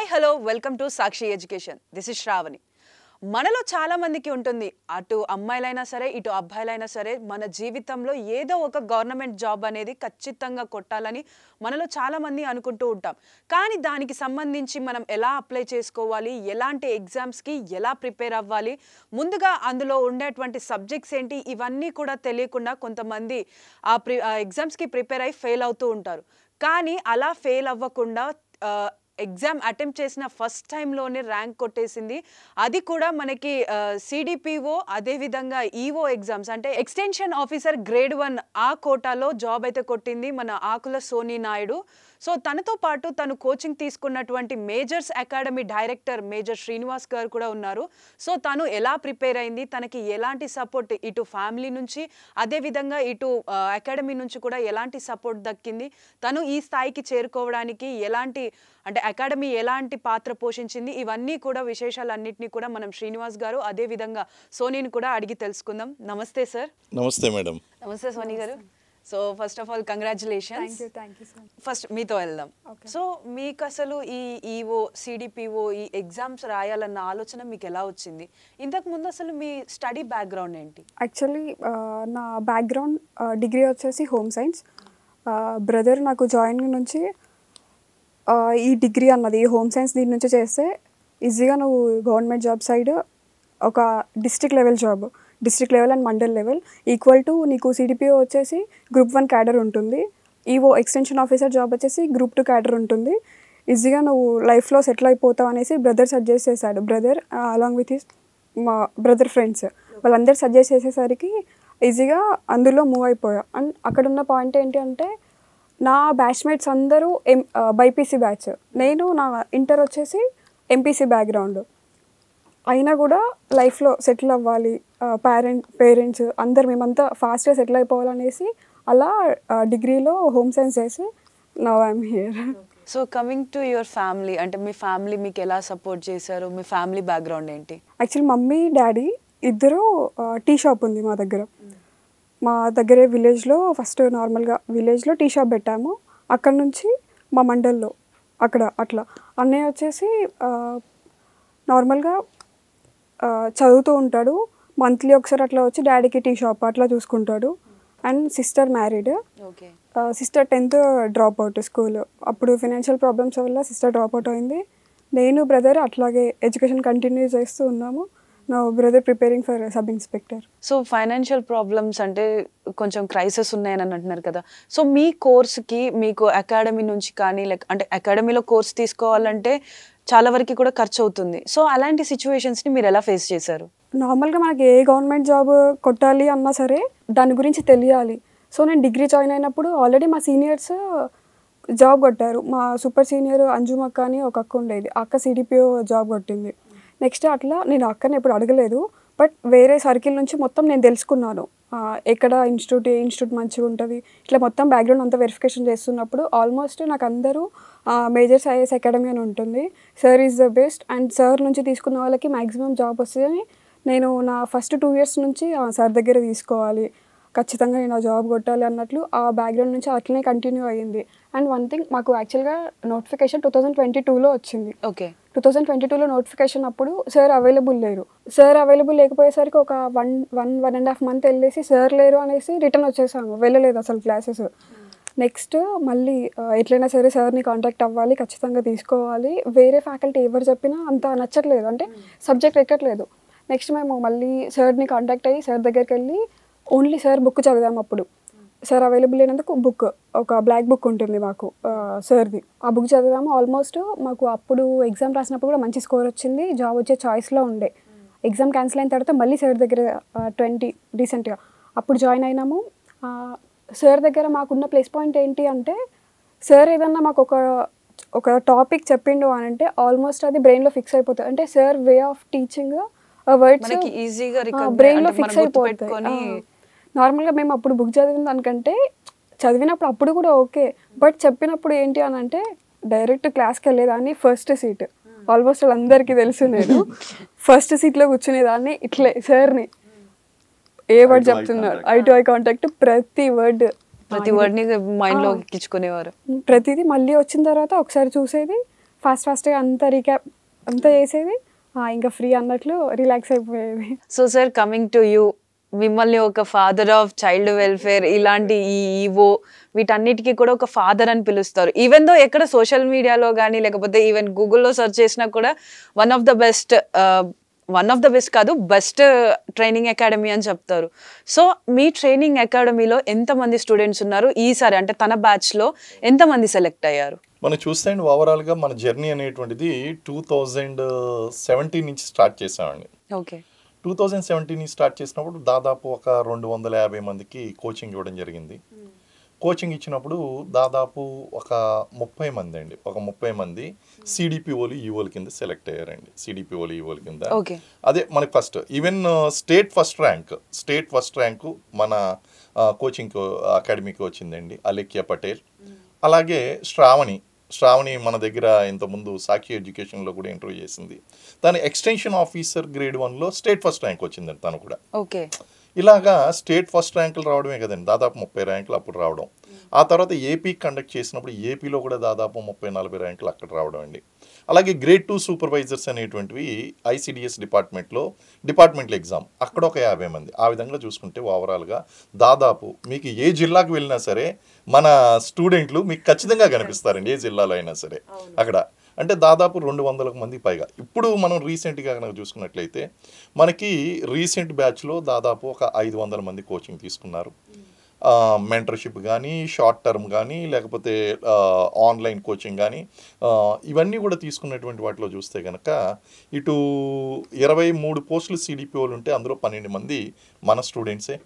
Hi hello welcome to Sakshi Education. This is Sravani. మనలో చాలా మందికి ఉంటుంది, అటు అమ్మాయిలైనా సరే ఇటు అబ్బాయిలైనా సరే మన జీవితంలో ఏదో ఒక గవర్నమెంట్ జాబ్ అనేది ఖచ్చితంగా కొట్టాలని మనలో చాలా మంది అనుకుంటూ ఉంటాం. కానీ దానికి సంబంధించి మనం ఎలా అప్లై చేసుకోవాలి, ఎలాంటి ఎగ్జామ్స్కి ఎలా ప్రిపేర్ అవ్వాలి, ముందుగా అందులో ఉండేటువంటి సబ్జెక్ట్స్ ఏంటి, ఇవన్నీ కూడా తెలియకుండా కొంతమంది ఆ ఎగ్జామ్స్కి ప్రిపేర్ అయ్యి ఫెయిల్ అవుతూ ఉంటారు. కానీ అలా ఫెయిల్ అవ్వకుండా ఎగ్జామ్ అటెంప్ట్ చేసిన ఫస్ట్ టైంలోనే ర్యాంక్ కొట్టేసింది. అది కూడా మనకి సిడిపిఓ అదేవిధంగా ఈఓ ఎగ్జామ్స్ అంటే ఎక్స్టెన్షన్ ఆఫీసర్ గ్రేడ్ 1 ఆ కోటాలో జాబ్ అయితే కొట్టింది మన ఆకుల సోనీ నాయుడు. సో తనతో పాటు తను కోచింగ్ తీసుకున్నటువంటి Majors Academy director Major Srinivas గారు కూడా ఉన్నారు. సో తను ఎలా ప్రిపేర్ అయింది, తనకి ఎలాంటి సపోర్ట్ ఇటు ఫ్యామిలీ నుంచి అదేవిధంగా ఇటు అకాడమీ నుంచి కూడా ఎలాంటి సపోర్ట్ దక్కింది, తను ఈ స్థాయికి చేరుకోవడానికి ఎలాంటి అంటే అకాడమీ ఎలాంటి పాత్ర పోషించింది, ఇవన్నీ కూడా విశేషాలన్నింటినీ కూడా మనం శ్రీనివాస్ గారు అదేవిధంగా సోనీని కూడా అడిగి తెలుసుకుందాం. నమస్తే సార్. నమస్తే మేడం. నమస్తే సోనీ గారు. So first of all congratulations. First మీతో వెళ్దాం. సో మీకు అసలు ఈ ఈఓ సిడిపిఓ ఈ ఎగ్జామ్స్ రాయాలన్న ఆలోచన మీకు ఎలా వచ్చింది? ఇంతకు ముందు అసలు మీ స్టడీ బ్యాక్గ్రౌండ్ ఏంటి? యాక్చువల్లీ నా బ్యాక్గ్రౌండ్ డిగ్రీ వచ్చేసి హోమ్ సైన్స్. బ్రదర్ నాకు జాయినింగ్ నుంచి ఈ డిగ్రీ అన్నది హోమ్ సైన్స్ దీని నుంచి చేస్తే ఈజీగా నువ్వు గవర్నమెంట్ జాబ్ సైడ్ ఒక district level and mandal level equal to నీకు సిడిపిఓ వచ్చేసి గ్రూప్ 1 క్యాడర్ ఉంటుంది, ఈఓ ఎక్స్టెన్షన్ ఆఫీసర్ జాబ్ వచ్చేసి గ్రూప్ 2 క్యాడర్ ఉంటుంది. ఈజీగా నువ్వు లైఫ్లో సెటిల్ అయిపోతావు అనేసి బ్రదర్ సజెస్ట్ చేశాడు. బ్రదర్ అలాంగ్ విత్ హిస్ మా బ్రదర్ ఫ్రెండ్స్ వాళ్ళందరూ సజెస్ట్ చేసేసరికి ఈజీగా అందులో మూవ్ అయిపోయా. అండ్ అక్కడ ఉన్న పాయింట్ ఏంటి అంటే నా బ్యాచ్మేట్స్ అందరూ బైపీసీ బ్యాచ్, నేను నా ఇంటర్ వచ్చేసి ఎంపీసీ బ్యాక్గ్రౌండ్ అయినా కూడా లైఫ్లో సెటిల్ అవ్వాలి, పేరెంట్స్ అందరు మేమంతా ఫాస్ట్గా సెటిల్ అయిపోవాలనేసి అలా డిగ్రీలో హోమ్ సైన్స్ చేసి now I'm here. So coming to your family, అంటే మీ ఫ్యామిలీ మీకు ఎలా సపోర్ట్ చేశారు, మీ ఫ్యామిలీ బ్యాక్గ్రౌండ్ ఏంటి? యాక్చువల్లీ మమ్మీ డాడీ ఇద్దరు టీ షాప్ ఉంది మా దగ్గరే విలేజ్లో. ఫస్ట్ నార్మల్గా విలేజ్లో టీ షాప్ పెట్టాము, అక్కడ నుంచి మా మండల్లో అక్కడ అట్లా. అన్నయ్య వచ్చేసి నార్మల్గా చదువుతూ ఉంటాడు, మంత్లీ ఒకసారి అట్లా వచ్చి డాడీకి టీ షాప్ అట్లా చూసుకుంటాడు. And sister married, sister 10th drop out school. అప్పుడు ఫైనాన్షియల్ ప్రాబ్లమ్స్ వల్ల సిస్టర్ డ్రాప్ అవుట్ అయింది. నేను బ్రదర్ అట్లాగే ఎడ్యుకేషన్ కంటిన్యూ చేస్తూ ఉన్నాము. నా brother preparing for sub inspector. So financial problems అంటే కొంచెం క్రైసిస్ ఉన్నాయని అంటున్నారు కదా. సో మీ కోర్స్కి మీకు అకాడమీ నుంచి కానీ అంటే అకాడమీలో కోర్స్ తీసుకోవాలంటే చాలా వరకు కూడా ఖర్చు అవుతుంది. సో అలాంటి సిచ్యువేషన్స్ని మీరు ఎలా ఫేస్ చేశారు? నార్మల్గా మనకి ఏ గవర్నమెంట్ జాబ్ కొట్టాలి అన్నా సరే దాని గురించి తెలియాలి. సో నేను డిగ్రీ జాయిన్ అయినప్పుడు ఆల్రెడీ మా సీనియర్స్ జాబ్ కొట్టారు. మా సూపర్ సీనియర్ అంజుమ్ అక్క అని ఒక అక్క ఉండేది, అక్క సిడిపిఓ జాబ్ కొట్టింది. నెక్స్ట్ అట్లా నేను అక్కని ఎప్పుడు అడగలేదు, బట్ వేరే సర్కిల్ నుంచి మొత్తం నేను తెలుసుకున్నాను ఎక్కడ ఇన్స్టిట్యూట్ మంచిగా ఉంటుంది ఇట్లా మొత్తం బ్యాక్గ్రౌండ్ అంతా వెరిఫికేషన్ చేస్తున్నప్పుడు ఆల్మోస్ట్ నాకు అందరూ మేజర్స్ ఐఏఎస్ అకాడమీ అని ఉంటుంది, sir is the best and sir నుంచి తీసుకున్న వాళ్ళకి మ్యాక్సిమం జాబ్ వస్తుందని నేను నా ఫస్ట్ 2 years నుంచి సార్ దగ్గర తీసుకోవాలి, ఖచ్చితంగా నేను ఆ జాబ్ కొట్టాలి అన్నట్లు ఆ బ్యాక్గ్రౌండ్ నుంచి అట్లనే కంటిన్యూ అయ్యింది. అండ్ వన్ థింగ్, మాకు యాక్చువల్గా నోటిఫికేషన్ 2022లో వచ్చింది. 2022లో నోటిఫికేషన్ అప్పుడు సార్ అవైలబుల్ లేరు. సార్ అవైలబుల్ లేకపోయేసరికి ఒక 1.5 month వెళ్ళేసి సార్ లేరు అనేసి రిటర్న్ వచ్చేసాము, వెళ్ళలేదు అసలు క్లాసెస్. నెక్స్ట్ మళ్ళీ ఎట్లయినా సరే సార్ని కాంటాక్ట్ అవ్వాలి, ఖచ్చితంగా తీసుకోవాలి. వేరే ఫ్యాకల్టీ ఎవరు చెప్పినా అంత నచ్చట్లేదు, అంటే సబ్జెక్ట్ ఎక్కట్లేదు. నెక్స్ట్ మేము మళ్ళీ సార్ని కాంటాక్ట్ అయ్యి సార్ దగ్గరికి వెళ్ళి ఓన్లీ సార్ బుక్ చదివాము. అప్పుడు సార్ అవైలబుల్ లేనందుకు బుక్, ఒక బ్లాక్ బుక్ ఉంటుంది మాకు సార్ది, ఆ బుక్ చదివాము. ఆల్మోస్ట్ మాకు అప్పుడు ఎగ్జామ్ రాసినప్పుడు కూడా మంచి స్కోర్ వచ్చింది, జాబ్ వచ్చే చాయిస్లో ఉండే. ఎగ్జామ్ క్యాన్సిల్ అయిన తర్వాత మళ్ళీ సార్ దగ్గర 20 రీసెంట్గా అప్పుడు జాయిన్ అయినాము. సార్ దగ్గర మాకున్న ప్లస్ పాయింట్ ఏంటి అంటే సార్ ఏదన్నా మాకు ఒక టాపిక్ చెప్పిండు అని అంటే ఆల్మోస్ట్ అది బ్రెయిన్లో ఫిక్స్ అయిపోతుంది. అంటే sir way of teaching words బ్రెయిన్లో ఫిక్స్ అయిపోతాయి. నార్మల్గా మేము అప్పుడు బుక్ చదివిన దానికంటే చదివినప్పుడు అప్పుడు కూడా ఓకే, బట్ చెప్పినప్పుడు ఏంటి అని అంటే డైరెక్ట్ క్లాస్కి వెళ్ళేదాన్ని ఫస్ట్ సీట్. ఆల్మోస్ట్ వాళ్ళందరికీ తెలుసు నేను ఫస్ట్ సీట్లో కూర్చునేదాన్ని. ఇట్లే సార్ని ఏ వర్డ్ చెప్తున్నారు ఐ టు ఐ కాంటాక్ట్, ప్రతి వర్డ్ని మైండ్లో ఎక్కించుకునేవారు. ప్రతిదీ మళ్ళీ వచ్చిన తర్వాత ఒకసారి చూసేది, ఫాస్ట్గా అంతా రీక్యాప్ అంతా చేసేది, ఇంకా ఫ్రీ అన్నట్లు రిలాక్స్ అయిపోయేది. So sir, coming to you, మిమ్మల్ని ఒక ఫాదర్ ఆఫ్ చైల్డ్ వెల్ఫేర్ ఇలాంటి ఈ ఈవో వీటన్నిటికీ కూడా ఒక ఫాదర్ అని పిలుస్తారు. ఈవెన్ దో ఎక్కడ సోషల్ మీడియాలో కానీ లేకపోతే ఈవెన్ గూగుల్లో సెర్చ్ చేసినా కూడా వన్ ఆఫ్ ద బెస్ట్ కాదు, బెస్ట్ ట్రైనింగ్ అకాడమీ అని చెప్తారు. సో మీ ట్రైనింగ్ అకాడమీలో ఎంతమంది స్టూడెంట్స్ ఉన్నారు ఈసారి, అంటే తన బ్యాచ్లో ఎంతమంది సెలెక్ట్ అయ్యారు? మనం చూస్తే ఓవరాల్గా మన జర్నీ అనేటువంటిది 2017 నుంచి స్టార్ట్ చేసామండి. ఓకే. 2017 నుంచి స్టార్ట్ చేసినప్పుడు దాదాపు ఒక 250 మందికి కోచింగ్ ఇవ్వడం జరిగింది. కోచింగ్ ఇచ్చినప్పుడు దాదాపు ఒక 30 మంది అండి, ఒక 30 మంది సిడిపిఓలు ఈఓల కింద సెలెక్ట్ అయ్యారండి. సిడిపిఓలు ఈఓల కింద అదే మనకి first even state first rank మన కోచింగ్ అకాడమీకి వచ్చిందండి, అలేఖ్య పటేల్. అలాగే శ్రావణి మన దగ్గర ఇంతకుముందు సాక్షి ఎడ్యుకేషన్లో కూడా ఇంటర్వ్యూ చేసింది. తను ఎక్స్టెన్షన్ ఆఫీసర్ గ్రేడ్ 1లో స్టేట్ ఫస్ట్ ర్యాంక్ వచ్చిందండి తను కూడా. ఓకే. ఇలాగా స్టేట్ ఫస్ట్ ర్యాంకులు రావడమే కదండి, దాదాపు 30 ర్యాంకులు అప్పుడు రావడం. ఆ తర్వాత ఏపీ కండక్ట్ చేసినప్పుడు ఏపీలో కూడా దాదాపు 30-40 ర్యాంకులు అక్కడ రావడం అండి. అలాగే గ్రేడ్ 2 సూపర్వైజర్స్ అనేటువంటివి ఐసిడిఎస్ డిపార్ట్మెంటల్ ఎగ్జామ్ అక్కడ ఒక 50 మంది. ఆ విధంగా చూసుకుంటే ఓవరాల్గా దాదాపు మీకు ఏ జిల్లాకు వెళ్ళినా సరే మన స్టూడెంట్లు మీకు ఖచ్చితంగా కనిపిస్తారండి, ఏ జిల్లాలో అయినా సరే అక్కడ. అంటే దాదాపు 200 మందికి పైగా. ఇప్పుడు మనం రీసెంట్గా కనుక చూసుకున్నట్లయితే మనకి రీసెంట్ బ్యాచ్లో దాదాపు ఒక 500 మంది కోచింగ్ తీసుకున్నారు. మెంటర్షిప్ కానీ, షార్ట్ టర్మ్ కానీ, లేకపోతే ఆన్లైన్ కోచింగ్ కానీ, ఇవన్నీ కూడా తీసుకున్నటువంటి వాటిలో చూస్తే కనుక ఇటు 23 పోస్టులు సిడిపిఓలు ఉంటే అందులో 12 మంది మన స్టూడెంట్సే.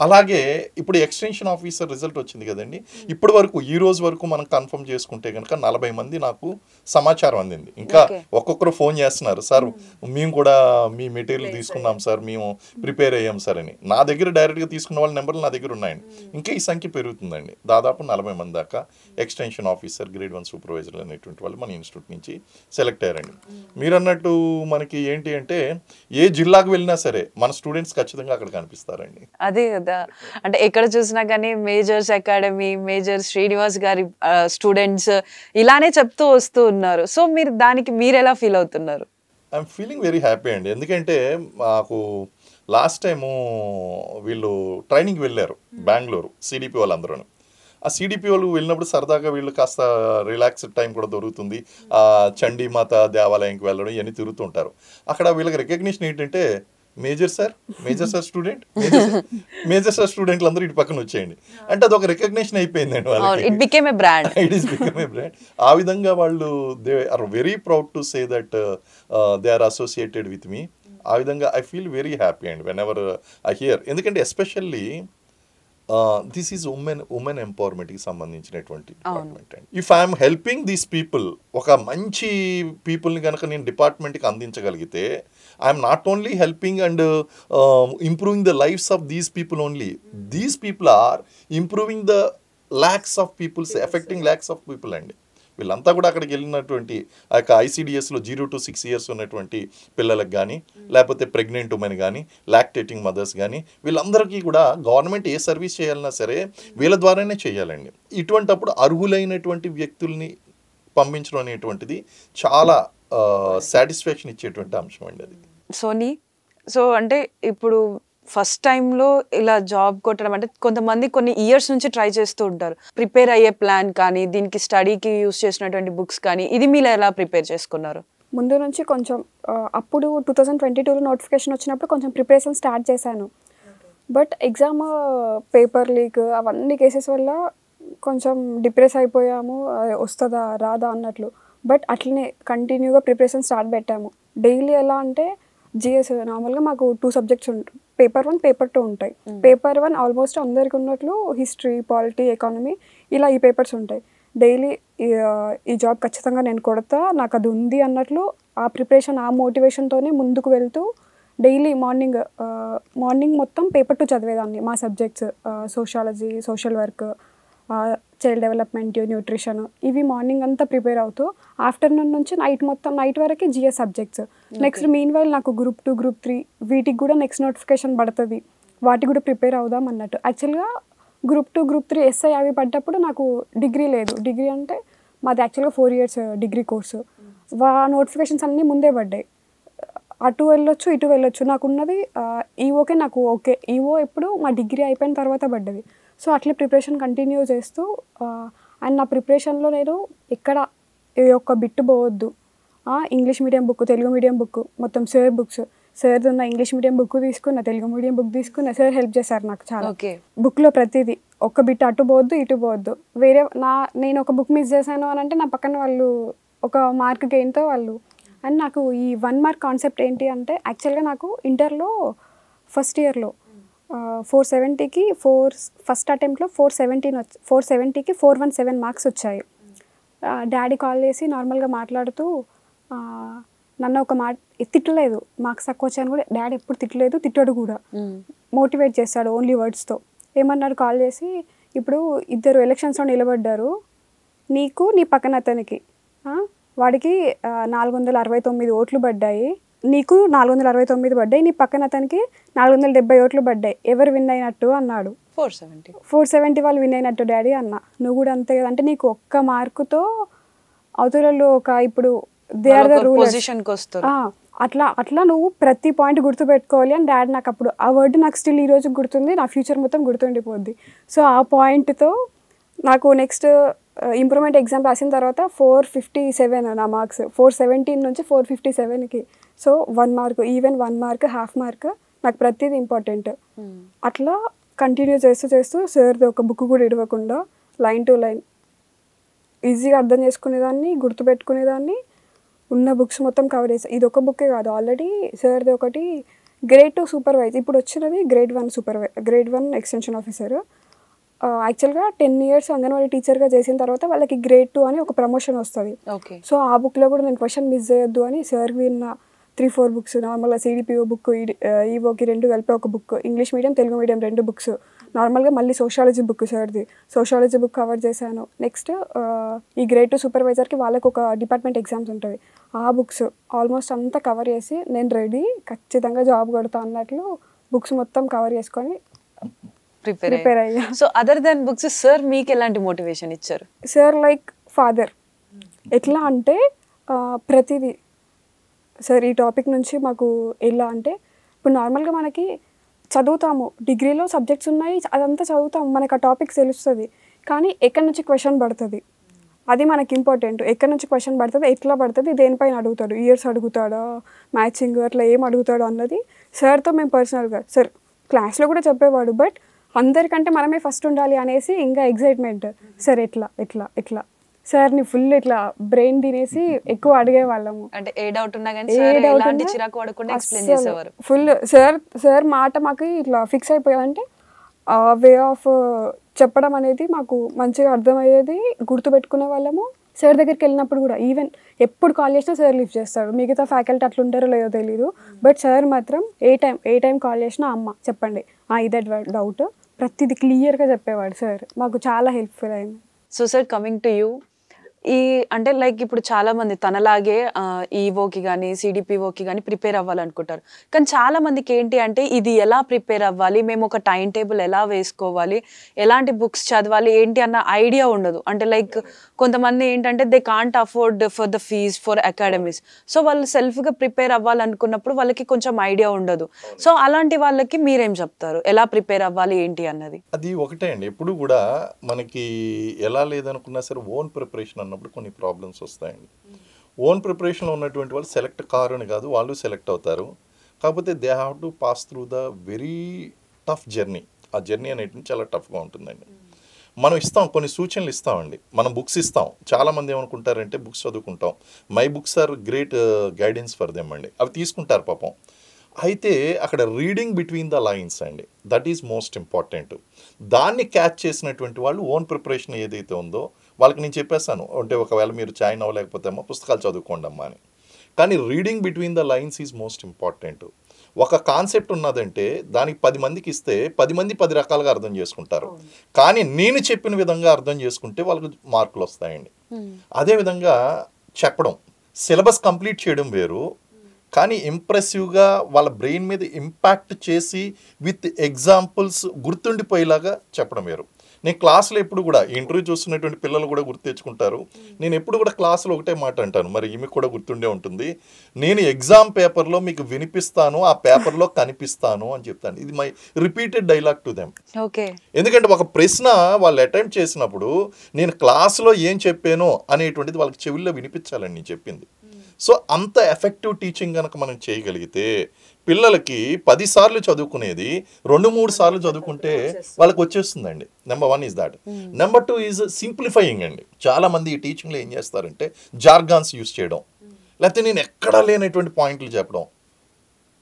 అలాగే ఇప్పుడు ఎక్స్టెన్షన్ ఆఫీసర్ రిజల్ట్ వచ్చింది కదండి, ఇప్పటి వరకు ఈ రోజు వరకు మనం కన్ఫర్మ్ చేసుకుంటే కనుక 40 మంది నాకు సమాచారం అందింది. ఇంకా ఒక్కొక్కరు ఫోన్ చేస్తున్నారు, సార్ మేము కూడా మీ మెటీరియల్ తీసుకున్నాం సార్, మేము ప్రిపేర్ అయ్యాం సార్ అని. నా దగ్గర డైరెక్ట్గా తీసుకున్న వాళ్ళ నెంబర్లు నా దగ్గర ఉన్నాయండి. ఇంకా ఈ సంఖ్య పెరుగుతుందండి, దాదాపు 40 మంది దాకా ఎక్స్టెన్షన్ ఆఫీసర్ గ్రేడ్ 1 సూపర్వైజర్ అనేటువంటి వాళ్ళు మన ఇన్స్టిట్యూట్ నుంచి సెలెక్ట్ అయ్యారండి. మీరు అన్నట్టు మనకి ఏంటి అంటే ఏ జిల్లాకు వెళ్ళినా సరే మన స్టూడెంట్స్ ఖచ్చితంగా అక్కడ కనిపిస్తారండి. అదే కదా, అంటే ఎక్కడ చూసినా కానీ మేజర్స్ అకాడమీ, మేజర్ శ్రీనివాస్ గారి స్టూడెంట్స్ ఇలానే చెప్తూ వస్తూ ఉన్నారు. సో మీరు ఎలా ఫీల్ అవుతున్నారు? ఐఎమ్ ఫీలింగ్ వెరీ హ్యాపీ అండి. ఎందుకంటే మాకు లాస్ట్ టైము వీళ్ళు ట్రైనింగ్ వెళ్ళారు బెంగళూరు, సిడిపి వాళ్ళందరూ. ఆ సిడిపి వాళ్ళు వెళ్ళినప్పుడు సరదాగా వీళ్ళు కాస్త రిలాక్స్డ్ టైం కూడా దొరుకుతుంది, చండీమాత దేవాలయంకి వెళ్ళడం ఇవన్నీ తిరుగుతుంటారు. అక్కడ వీళ్ళకి రికగ్నిషన్ ఏంటంటే మేజర్ సార్ స్టూడెంట్లు అందరూ ఇటు పక్కన వచ్చేయండి అంటే అదొక రికగ్నిషన్ అయిపోయిందండి వాళ్ళకి. It became a brand. ఆ విధంగా వాళ్ళు they are very proud to say that they are associated with me. ఆ విధంగా I feel very happy and whenever I hear. ఎందుకంటే ఎస్పెషల్లీ దిస్ ఈజ్ ఉమెన్ ఎంపవర్మెంట్కి సంబంధించినటువంటి డిపార్ట్మెంట్ అండి. If I'm helping these people, ఒక మంచి పీపుల్ని కనుక నేను డిపార్ట్మెంట్కి అందించగలిగితే I'm not only helping and improving the lifes of these people only, these people are improving the lakhs of peoples, affecting lakhs of people అండి. వీళ్ళంతా కూడా అక్కడికి వెళ్ళినటువంటి ఆ యొక్క ఐసిడిఎస్లో 0 to 6 years ఉన్నటువంటి పిల్లలకు కానీ, లేకపోతే ప్రెగ్నెంట్ ఉమెన్ కానీ, లాక్టేటింగ్ మదర్స్ కానీ, వీళ్ళందరికీ కూడా గవర్నమెంట్ ఏ సర్వీస్ చేయాలన్నా సరే వీళ్ళ ద్వారానే చేయాలండి. ఇటువంటప్పుడు అర్హులైనటువంటి వ్యక్తుల్ని పంపించడం అనేటువంటిది చాలా సాటిస్ఫాక్షన్ ఇచ్చేటువంటి అంశం అండి అది. సోనీ, సో అంటే ఇప్పుడు ఫస్ట్ టైంలో ఇలా జాబ్ కొట్టడం అంటే కొంతమంది కొన్ని ఇయర్స్ నుంచి ట్రై చేస్తూ ఉంటారు. ప్రిపేర్ అయ్యే ప్లాన్ కానీ, దీనికి స్టడీకి యూస్ చేసినటువంటి బుక్స్ కానీ, ఇది మీరు ఎలా ప్రిపేర్ చేసుకున్నారు? ముందు నుంచి కొంచెం అప్పుడు 2022లో నోటిఫికేషన్ వచ్చినప్పుడు కొంచెం ప్రిపరేషన్ స్టార్ట్ చేశాను. బట్ ఎగ్జామ్ పేపర్ లీక్ అవన్నీ కేసెస్ వల్ల కొంచెం డిప్రెస్ అయిపోయాము, వస్తుందా రాదా అన్నట్లు. బట్ అట్లనే కంటిన్యూగా ప్రిపరేషన్ స్టార్ట్ పెట్టాము. డైలీ ఎలా అంటే జిఎస్ నార్మల్గా మాకు 2 subjects ఉంటాయి, పేపర్ 1 పేపర్ 2 ఉంటాయి. పేపర్ 1 ఆల్మోస్ట్ అందరికి ఉన్నట్లు హిస్టరీ, పాలిటీ, ఎకానమీ ఇలా ఈ పేపర్స్ ఉంటాయి. డైలీ ఈ జాబ్ ఖచ్చితంగా నేను కొడతా, నాకు అది ఉంది అన్నట్లు ఆ ప్రిపరేషన్, ఆ మోటివేషన్తోనే ముందుకు వెళ్తూ డైలీ మార్నింగ్ మొత్తం పేపర్ 2 చదివేదాన్ని. మా subjects sociology, social work, child development, nutrition, ఇవి మార్నింగ్ అంతా ప్రిపేర్ అవుతూ ఆఫ్టర్నూన్ నుంచి నైట్ వరకు GS subjects. Next meanwhile నాకు గ్రూప్ 2, గ్రూప్ 3 వీటికి కూడా నెక్స్ట్ నోటిఫికేషన్ పడుతుంది, వాటికి కూడా ప్రిపేర్ అవుదాం అన్నట్టు. యాక్చువల్గా గ్రూప్ 2, గ్రూప్ 3 ఎస్ఐ అవి పడ్డప్పుడు నాకు డిగ్రీ లేదు. డిగ్రీ అంటే మాది యాక్చువల్గా 4 years డిగ్రీ కోర్సు. నోటిఫికేషన్స్ అన్నీ ముందే పడ్డాయి. అటు వెళ్ళొచ్చు ఇటు వెళ్ళొచ్చు. నాకున్నది ఈఓకే, నాకు ఓకే. ఈఓ ఎప్పుడు మా డిగ్రీ అయిపోయిన తర్వాత పడ్డది. సో అట్లే ప్రిపరేషన్ కంటిన్యూ చేస్తూ అండ్ నా ప్రిపరేషన్లో నేను ఎక్కడ ఏ ఒక్క బిట్టు పోవద్దు. English medium book, Telugu medium book, మొత్తం సార్ బుక్స్, సార్ది ఉన్న ఇంగ్లీష్ మీడియం బుక్ తీసుకున్న, తెలుగు మీడియం బుక్ తీసుకున్న. సార్ హెల్ప్ చేశారు నాకు చాలా. బుక్లో ప్రతిదీ ఒక్క బిట్ అటు పోవద్దు ఇటు పోవద్దు. నేను ఒక బుక్ మిస్ చేశాను అని అంటే నా పక్కన వాళ్ళు ఒక మార్క్ గెయిన్తో వాళ్ళు. అండ్ నాకు ఈ 1 mark కాన్సెప్ట్ ఏంటి అంటే యాక్చువల్గా నాకు ఇంటర్లో ఫస్ట్ ఇయర్లో 470కి ఫస్ట్ అటెంప్ట్లో 470కి 417 మార్క్స్ వచ్చాయి. డాడీ కాల్ చేసి నార్మల్గా మాట్లాడుతూ నన్ను ఒక మాట తిట్టలేదు, మార్క్స్ తక్కువ వచ్చాయని కూడా డాడీ ఎప్పుడు తిట్టలేదు, తిట్టడు కూడా. మోటివేట్ చేస్తాడు ఓన్లీ వర్డ్స్తో. ఏమన్నాడు కాల్ చేసి, ఇప్పుడు 2 ఎలక్షన్స్లో నిలబడ్డారు, నీకు నీ పక్కన అతనికి వాడికి 469 ఓట్లు పడ్డాయి, నీకు 469 పడ్డాయి, నీ పక్కన అతనికి 470 ఓట్లు పడ్డాయి, ఎవరు విన్ అయినట్టు అన్నాడు. 470 వాళ్ళు విన్ అయినట్టు డాడీ అన్న. నువ్వు కూడా అంతే కదా అంటే నీకు ఒక్క మార్కుతో అవతలలో ఒక ఇప్పుడు దే ఆర్ ద రూలర్స్ అట్లా నువ్వు ప్రతి పాయింట్ గుర్తుపెట్టుకోవాలి అని డాడీ నాకు అప్పుడు ఆ వర్డ్ నాకు స్టిల్ ఈ రోజు గుర్తుంది, నా ఫ్యూచర్ మొత్తం గుర్తుండిపోద్ది. సో ఆ పాయింట్తో నాకు నెక్స్ట్ ఇంప్రూవ్మెంట్ ఎగ్జామ్ రాసిన తర్వాత 457 నా మార్క్స్, 417 నుంచి 457కి. So 1 mark, even 1 mark, half mark, నాకు ప్రతిదీ ఇంపార్టెంట్. అట్లా కంటిన్యూ చేస్తూ సార్ది ఒక బుక్ కూడా ఇవ్వకుండా లైన్ టు లైన్ ఈజీగా అర్థం చేసుకునేదాన్ని, గుర్తుపెట్టుకునేదాన్ని. ఉన్న బుక్స్ మొత్తం కవర్ చేసి ఇది ఒక బుక్కే కాదు, ఆల్రెడీ సార్ది ఒకటి గ్రేడ్ 2 సూపర్వైజర్, ఇప్పుడు వచ్చినది గ్రేడ్ 1 ఎక్స్టెన్షన్ ఆఫీసర్. యాక్చువల్గా 10 years అంగన్వాడీ టీచర్గా చేసిన తర్వాత వాళ్ళకి గ్రేడ్ 2 అని ఒక ప్రమోషన్ వస్తుంది. సో ఆ బుక్లో కూడా నేను క్వశ్చన్ మిస్ చేయొద్దు అని సార్కి విన్న 3-4 బుక్స్, నార్మల్గా సిడిపిఓ బుక్, ఈవోకి 2 కలిపి ఒక book, English medium Telugu medium 2 books, నార్మల్గా మళ్ళీ సోషాలజీ బుక్ సార్ది, సోషాలజీ బుక్ కవర్ చేశాను. నెక్స్ట్ ఈ గ్రేడ్ 2 సూపర్వైజర్కి వాళ్ళకు ఒక డిపార్ట్మెంట్ ఎగ్జామ్స్ ఉంటుంది, ఆ బుక్స్ ఆల్మోస్ట్ అంతా కవర్ చేసి నేను రెడీ, ఖచ్చితంగా జాబ్ కొడతా అన్నట్లు బుక్స్ మొత్తం కవర్ చేసుకొని ప్రిపేర్ అయ్యా. So other than books sir మీకు ఎలాంటి మోటివేషన్ ఇచ్చారు? Sir like father. ఎట్లా అంటే ప్రతిదీ సార్ ఈ టాపిక్ నుంచి మాకు ఎలా అంటే ఇప్పుడు నార్మల్గా మనకి చదువుతాము, డిగ్రీలో సబ్జెక్ట్స్ ఉన్నాయి, అదంతా చదువుతాము, మనకు ఆ టాపిక్స్ తెలుస్తుంది, కానీ ఎక్కడి నుంచి క్వశ్చన్ పడుతుంది అది మనకి ఇంపార్టెంట్. ఎక్కడి నుంచి క్వశ్చన్ పడుతుంది, ఎట్లా పడుతుంది, దేనిపైన అడుగుతాడు, ఇయర్స్ అడుగుతాడా, మ్యాచింగ్ అట్లా ఏం అడుగుతాడు అన్నది సార్తో మేము పర్సనల్గా, సార్ క్లాస్లో కూడా చెప్పేవాడు, బట్ అందరికంటే మనమే ఫస్ట్ ఉండాలి అనేసి ఇంకా ఎగ్జైట్మెంట్. సార్ ఎట్లా ఎట్లా ఎట్లా సార్ని ఫుల్ ఇట్లా బ్రెయిన్ తినేసి ఎక్కువ అడిగేవాళ్ళము. అంటే ఏ డౌట్ ఉన్నా కానీ ఎలాంటి చిరాకు పడకుండా ఎక్స్ప్లెయిన్ చేసేవారు ఫుల్. సార్ మాట మాకు ఇట్లా ఫిక్స్ అయిపోయేదంటే వే ఆఫ్ చెప్పడం అనేది మాకు మంచిగా అర్థమయ్యేది, గుర్తుపెట్టుకునే వాళ్ళము. సార్ దగ్గరికి వెళ్ళినప్పుడు కూడా ఈవెన్ ఎప్పుడు కాల్ చేసినా సార్ లిఫ్ట్ చేస్తాడు. మిగతా ఫ్యాకల్టీ అట్లా ఉంటారో లేదో తెలీదు, బట్ సార్ మాత్రం ఏ టైం కాల్ చేసినా అమ్మ చెప్పండి ఇదే డౌట్, ప్రతిదీ క్లియర్గా చెప్పేవాడు సార్. మాకు చాలా హెల్ప్ఫుల్ అయింది. So sir coming to you, అంటే లైక్ ఇప్పుడు చాలా మంది తనలాగే ఈవోకి కానీ సిడిపిఓకి కానీ ప్రిపేర్ అవ్వాలనుకుంటారు, కానీ చాలా మందికి ఏంటి అంటే ఇది ఎలా ప్రిపేర్ అవ్వాలి, మేము ఒక టైం టేబుల్ ఎలా వేసుకోవాలి, ఎలాంటి బుక్స్ చదవాలి ఏంటి అన్న ఐడియా ఉండదు. అంటే లైక్ కొంతమంది ఏంటంటే they can't afford for the fees for academies, so వాళ్ళు సెల్ఫ్గా ప్రిపేర్ అవ్వాలనుకున్నప్పుడు వాళ్ళకి కొంచెం ఐడియా ఉండదు. సో అలాంటి వాళ్ళకి మీరేం చెప్తారు, ఎలా ప్రిపేర్ అవ్వాలి ఏంటి అన్నది? అది ఒకటే అండి, ఎప్పుడు కూడా మనకి ఎలా లేదనుకున్నా సరే ఓన్ ప్రిపరేషన్ అన్నప్పుడు కొన్ని ప్రాబ్లమ్స్ వస్తాయండి. ఓన్ ప్రిపరేషన్లో ఉన్నటువంటి వాళ్ళు సెలెక్ట్ కారని కాదు, వాళ్ళు సెలెక్ట్ అవుతారు, కాకపోతే they have to pass through the very tough journey. ఆ జర్నీ అనేది చాలా టఫ్గా ఉంటుందండి. మనం ఇస్తాం, కొన్ని సూచనలు ఇస్తామండి, మనం బుక్స్ ఇస్తాం. చాలామంది ఏమనుకుంటారంటే బుక్స్ చదువుకుంటాం, my books are great guidance for them అండి, అవి తీసుకుంటారు పాపం. అయితే అక్కడ రీడింగ్ బిట్వీన్ ద లైన్స్ అండి, దట్ ఈజ్ మోస్ట్ ఇంపార్టెంట్. దాన్ని క్యాచ్ చేసినటువంటి వాళ్ళు ఓన్ ప్రిపరేషన్ ఏదైతే ఉందో వాళ్ళకి నేను చెప్పేస్తాను, అంటే ఒకవేళ మీరు చాయ్ నవ్వలేకపోతే అమ్మా పుస్తకాలు చదువుకోండి అమ్మా అని. కానీ reading between the lines is most important. ఒక కాన్సెప్ట్ ఉన్నదంటే దానికి 10 మందికి ఇస్తే 10 మంది 10 రకాలుగా అర్థం చేసుకుంటారు, కానీ నేను చెప్పిన విధంగా అర్థం చేసుకుంటే వాళ్ళకి మార్కులు వస్తాయండి. అదేవిధంగా చెప్పడం, సిలబస్ కంప్లీట్ చేయడం వేరు, కానీ ఇంప్రెసివ్గా వాళ్ళ బ్రెయిన్ మీద ఇంపాక్ట్ చేసి విత్ ఎగ్జాంపుల్స్ గుర్తుండిపోయేలాగా చెప్పడం వేరు. నేను క్లాస్లో ఎప్పుడు కూడా ఇంటర్వ్యూ చూస్తున్నటువంటి పిల్లలు కూడా గుర్తు తెచ్చుకుంటారు. నేను ఎప్పుడు కూడా క్లాస్లో ఒకటే మాట అంటాను, మరి ఈమె కూడా గుర్తుండే ఉంటుంది, నేను ఎగ్జామ్ పేపర్లో మీకు వినిపిస్తాను, ఆ పేపర్లో కనిపిస్తాను అని చెప్తాను. ఇది my repeated dialogue to them. Okay. ఎందుకంటే ఒక ప్రశ్న వాళ్ళు అటెంప్ట్ చేసినప్పుడు నేను క్లాస్లో ఏం చెప్పానో అనేటువంటిది వాళ్ళకి చెవుల్లో వినిపించాలని నేను చెప్పింది. సో అంత ఎఫెక్టివ్ టీచింగ్ కనుక మనం చేయగలిగితే పిల్లలకి 10 సార్లు చదువుకునేది 2-3 సార్లు చదువుకుంటే వాళ్ళకి వచ్చేస్తుందండి. Number 1 is that. Number 2 is simplifying అండి. చాలా మంది ఈ టీచింగ్లో ఏం చేస్తారంటే జార్గాన్స్ యూస్ చేయడం, లేకపోతే నేను ఎక్కడా లేనటువంటి పాయింట్లు చెప్పడం.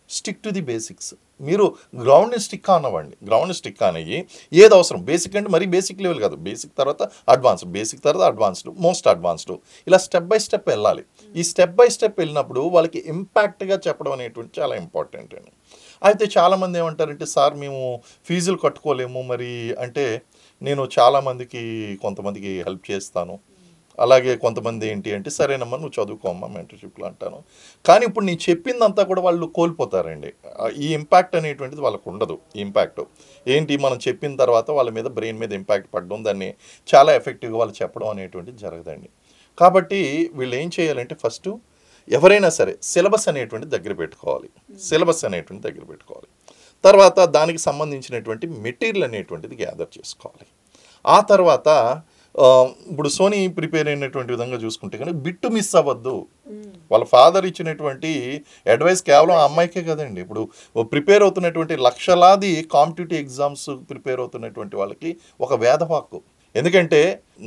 Stick to the basics. మీరు గ్రౌండ్ని స్టిక్ అవ్వండి. గ్రౌండ్ని స్టిక్ అనేవి ఏది అవసరం, బేసిక్ అంటే మరీ బేసిక్ లెవెల్ కాదు, బేసిక్ తర్వాత అడ్వాన్స్డ్, బేసిక్ తర్వాత అడ్వాన్స్డ్, మోస్ట్ అడ్వాన్స్డ్, ఇలా స్టెప్ బై స్టెప్ వెళ్ళాలి. ఈ స్టెప్ బై స్టెప్ వెళ్ళినప్పుడు వాళ్ళకి ఇంపాక్ట్గా చెప్పడం అనేటువంటి చాలా ఇంపార్టెంట్ అండి. అయితే చాలామంది ఏమంటారంటే సార్ మేము ఫీజులు కట్టుకోలేము, మరి అంటే నేను చాలామందికి కొంతమందికి హెల్ప్ చేస్తాను, అలాగే కొంతమంది ఏంటి అంటే సరేనమ్మా నువ్వు చదువుకోమ్మా మెంటర్షిప్లో అంటాను. కానీ ఇప్పుడు నేను చెప్పిందంతా కూడా వాళ్ళు కోల్పోతారండి. ఈ ఇంపాక్ట్ అనేటువంటిది వాళ్ళకు ఉండదు. ఈ ఇంపాక్ట్ ఏంటి, మనం చెప్పిన తర్వాత వాళ్ళ మీద బ్రెయిన్ మీద ఇంపాక్ట్ పడడం, దాన్ని చాలా ఎఫెక్టివ్గా వాళ్ళు చెప్పడం అనేటువంటిది జరగదండి. కాబట్టి వీళ్ళు ఏం చేయాలంటే ఫస్ట్ ఎవరైనా సరే సిలబస్ అనేటువంటిది దగ్గర పెట్టుకోవాలి. సిలబస్ అనేటువంటిది దగ్గర పెట్టుకోవాలి. తర్వాత దానికి సంబంధించినటువంటి మెటీరియల్ అనేటువంటిది గ్యాదర్ చేసుకోవాలి. ఆ తర్వాత ఇప్పుడు సోనీ ప్రిపేర్ అయినటువంటి విధంగా చూసుకుంటే కనుక బిట్టు మిస్ అవ్వద్దు. వాళ్ళ ఫాదర్ ఇచ్చినటువంటి అడ్వైస్ కేవలం ఆ అమ్మాయికే కదండి. ఇప్పుడు ప్రిపేర్ అవుతున్నటువంటి లక్షలాది కాంపిటేటివ్ ఎగ్జామ్స్ ప్రిపేర్ అవుతున్నటువంటి వాళ్ళకి ఒక వేదవాక్కు. ఎందుకంటే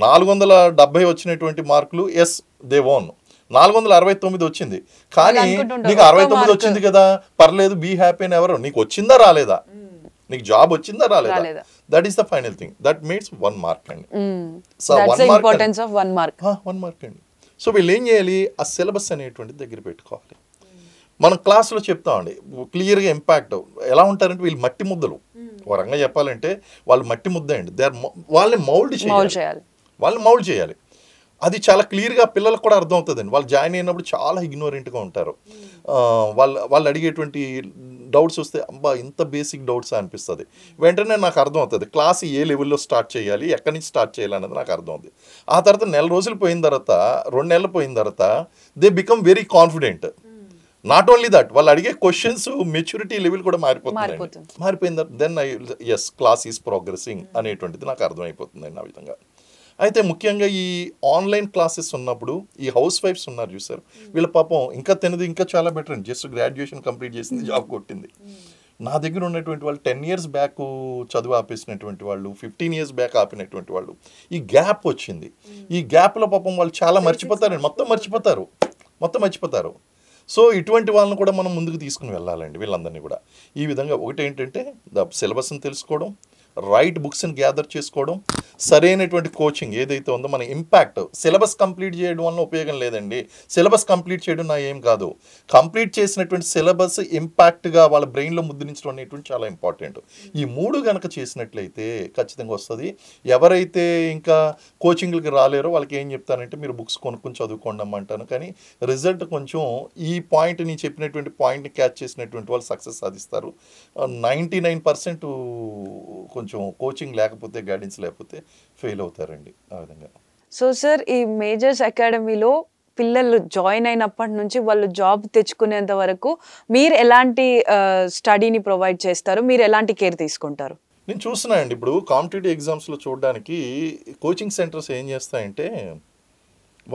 470 వచ్చినటువంటి మార్కులు ఎస్ దే ఓన్, 469 వచ్చింది, కానీ నీకు 69 వచ్చింది కదా పర్లేదు, బీ హ్యాపీ అని ఎవరు, నీకు వచ్చిందా రాలేదా, నీకు జాబ్ వచ్చిందా రాలేదా, that is the final thing. That means 1 mark అండి. సో 1 మార్క్ అండి. సో వీళ్ళు ఏం చేయాలి, ఆ సిలబస్ అనేటువంటిది దగ్గర పెట్టుకోవాలి. మనం క్లాస్లో చెప్తామండి క్లియర్గా ఇంపాక్ట్ ఎలా ఉంటారంటే వీళ్ళు మట్టి ముద్దలు. ఒక రకంగా చెప్పాలంటే వాళ్ళు మట్టి ముద్ద అండి. వాళ్ళని మౌల్డ్ చేయాలి, వాళ్ళని మౌల్డ్ చేయాలి. అది చాలా క్లియర్గా పిల్లలకు కూడా అర్థమవుతుందండి. వాళ్ళు జాయిన్ అయినప్పుడు చాలా ఇగ్నోరెంట్గా ఉంటారు. వాళ్ళు అడిగేటువంటి డౌట్స్ వస్తే అబ్బా ఇంత బేసిక్ డౌట్స్ అనిపిస్తుంది. వెంటనే నాకు అర్థమవుతుంది క్లాస్ ఏ లెవెల్లో స్టార్ట్ చేయాలి, ఎక్కడి నుంచి స్టార్ట్ చేయాలి అన్నది నాకు అర్థమవుతుంది. ఆ తర్వాత 4 రోజులు పోయిన తర్వాత, 2 నెలలు పోయిన తర్వాత they become very confident. Not only that, వాళ్ళు అడిగే క్వశ్చన్స్ మెచ్యూరిటీ లెవెల్ కూడా మారిపోయిన తర్వాత then as class is progressing అనేటువంటిది నాకు అర్థమైపోతుందండి ఆ విధంగా. అయితే ముఖ్యంగా ఈ ఆన్లైన్ క్లాసెస్ ఉన్నప్పుడు ఈ హౌస్ వైఫ్స్ ఉన్నారు చూసారు, వీళ్ళ పాపం ఇంకా తినది ఇంకా చాలా బెటర్ అండి. జస్ట్ గ్రాడ్యుయేషన్ కంప్లీట్ చేసింది, జాబ్ కొట్టింది. నా దగ్గర ఉన్నటువంటి వాళ్ళు 10 years బ్యాక్ చదువు ఆపేసినటువంటి వాళ్ళు, 15 years బ్యాక్ ఆపినటువంటి వాళ్ళు, ఈ గ్యాప్ వచ్చింది. ఈ గ్యాప్లో పాపం వాళ్ళు చాలా మర్చిపోతారండి, మొత్తం మర్చిపోతారు. సో ఇటువంటి వాళ్ళని కూడా మనం ముందుకు తీసుకుని వెళ్ళాలండి వీళ్ళందరినీ కూడా. ఈ విధంగా ఒకటి ఏంటంటే సిలబస్ని తెలుసుకోవడం, రైట్ బుక్స్ని గ్యాదర్ చేసుకోవడం, సరైనటువంటి కోచింగ్ ఏదైతే ఉందో మన ఇంపాక్ట్. సిలబస్ కంప్లీట్ చేయడం వల్ల ఉపయోగం లేదండి. సిలబస్ కంప్లీట్ చేయడం నా ఏం కాదు, కంప్లీట్ చేసినటువంటి సిలబస్ ఇంపాక్ట్గా వాళ్ళ బ్రెయిన్లో ముద్రించడం అనేటువంటి చాలా ఇంపార్టెంట్. ఈ 3 కనుక చేసినట్లయితే ఖచ్చితంగా వస్తుంది. ఎవరైతే ఇంకా కోచింగ్లకి రాలేరో వాళ్ళకి ఏం చెప్తానంటే మీరు బుక్స్ కొనుక్కొని చదువుకోండి అమ్మంటాను. కానీ రిజల్ట్ కొంచెం ఈ పాయింట్ నేను చెప్పినటువంటి పాయింట్ని క్యాచ్ చేసినటువంటి వాళ్ళు సక్సెస్ సాధిస్తారు. 99% కొంచెం కోచింగ్ లేకపోతే, గైడెన్స్ లేకపోతే ఫెయిల్ అవుతారండి ఆ విధంగా. సో సార్, ఈ మేజర్స్ అకాడమీలో పిల్లలు జాయిన్ అయినప్పటి నుంచి వాళ్ళు జాబ్ తెచ్చుకునేంత వరకు మీరు ఎలాంటి స్టడీని ప్రొవైడ్ చేస్తారు, మీరు ఎలాంటి కేర్ తీసుకుంటారు? నేను చూస్తున్నా అండి, ఇప్పుడు కాంపిటేటివ్ ఎగ్జామ్స్లో చూడడానికి కోచింగ్ సెంటర్స్ ఏం చేస్తాయంటే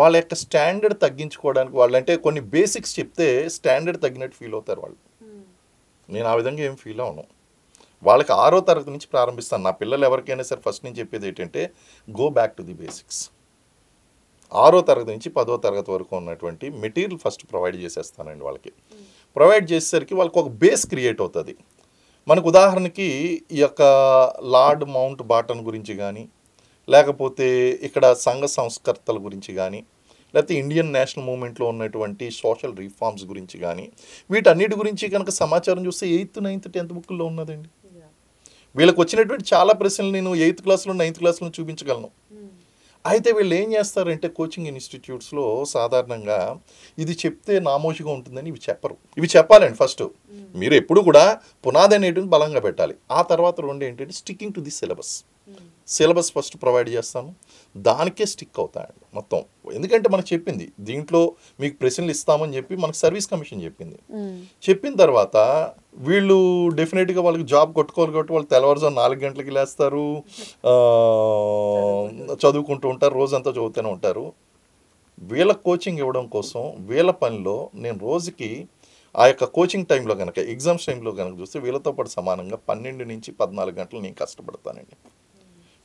వాళ్ళ యొక్క స్టాండర్డ్ తగ్గించుకోవడానికి, వాళ్ళంటే కొన్ని బేసిక్స్ చెప్తే స్టాండర్డ్ తగ్గినట్టు ఫీల్ అవుతారు వాళ్ళు. నేను ఆ విధంగా ఏం ఫీల్ అవను. వాళ్ళకి 6వ తరగతి నుంచి ప్రారంభిస్తాను. నా పిల్లలు ఎవరికైనా సరే ఫస్ట్ నేను చెప్పేది ఏంటంటే go back to the basics. 6వ తరగతి నుంచి 10వ తరగతి వరకు ఉన్నటువంటి మెటీరియల్ ఫస్ట్ ప్రొవైడ్ చేసేస్తానండి వాళ్ళకి. ప్రొవైడ్ చేసేసరికి వాళ్ళకి ఒక బేస్ క్రియేట్ అవుతుంది. మనకు ఉదాహరణకి ఈ యొక్క లార్డ్ మౌంట్ బాటన్ గురించి కానీ, లేకపోతే ఇక్కడ సంఘ సంస్కర్తల గురించి కానీ, లేకపోతే ఇండియన్ నేషనల్ మూవ్మెంట్లో ఉన్నటువంటి సోషల్ రిఫార్మ్స్ గురించి కానీ, వీటన్నిటి గురించి కనుక సమాచారం చూస్తే 8th, 9th, 10th బుక్లో ఉన్నదండి. వీళ్ళకి వచ్చినటువంటి చాలా ప్రశ్నలు నేను 8th క్లాస్లో 9th క్లాస్లో చూపించగలను. అయితే వీళ్ళు ఏం చేస్తారంటే కోచింగ్ ఇన్స్టిట్యూట్స్లో సాధారణంగా ఇది చెప్తే నామోషిగా ఉంటుందని ఇవి చెప్పరు. ఇవి చెప్పాలండి ఫస్ట్. మీరు ఎప్పుడు కూడా పునాది అనేటువంటి బలంగా పెట్టాలి. ఆ తర్వాత 2 ఏంటంటే sticking to the syllabus. Syllabus first provide చేస్తాను, దానికే స్టిక్ అవుతాయండి మొత్తం. ఎందుకంటే మనకు చెప్పింది దీంట్లో మీకు ప్రశ్నలు ఇస్తామని చెప్పి మనకు సర్వీస్ కమిషన్ చెప్పింది. చెప్పిన తర్వాత వీళ్ళు డెఫినెట్గా వాళ్ళకి జాబ్ కొట్టుకోవాలి కాబట్టి వాళ్ళు తెల్లవారుజాము 4 గంటలకి లేస్తారు, చదువుకుంటూ ఉంటారు, రోజంతా చదువుతూనే ఉంటారు. వీళ్ళ కోచింగ్ ఇవ్వడం కోసం వీళ్ళ పనిలో నేను రోజుకి ఆ యొక్క కోచింగ్ టైంలో కనుక ఎగ్జామ్స్ టైంలో కనుక చూస్తే వీళ్ళతో పాటు సమానంగా 12 నుంచి 14 గంటలు నేను కష్టపడతానండి.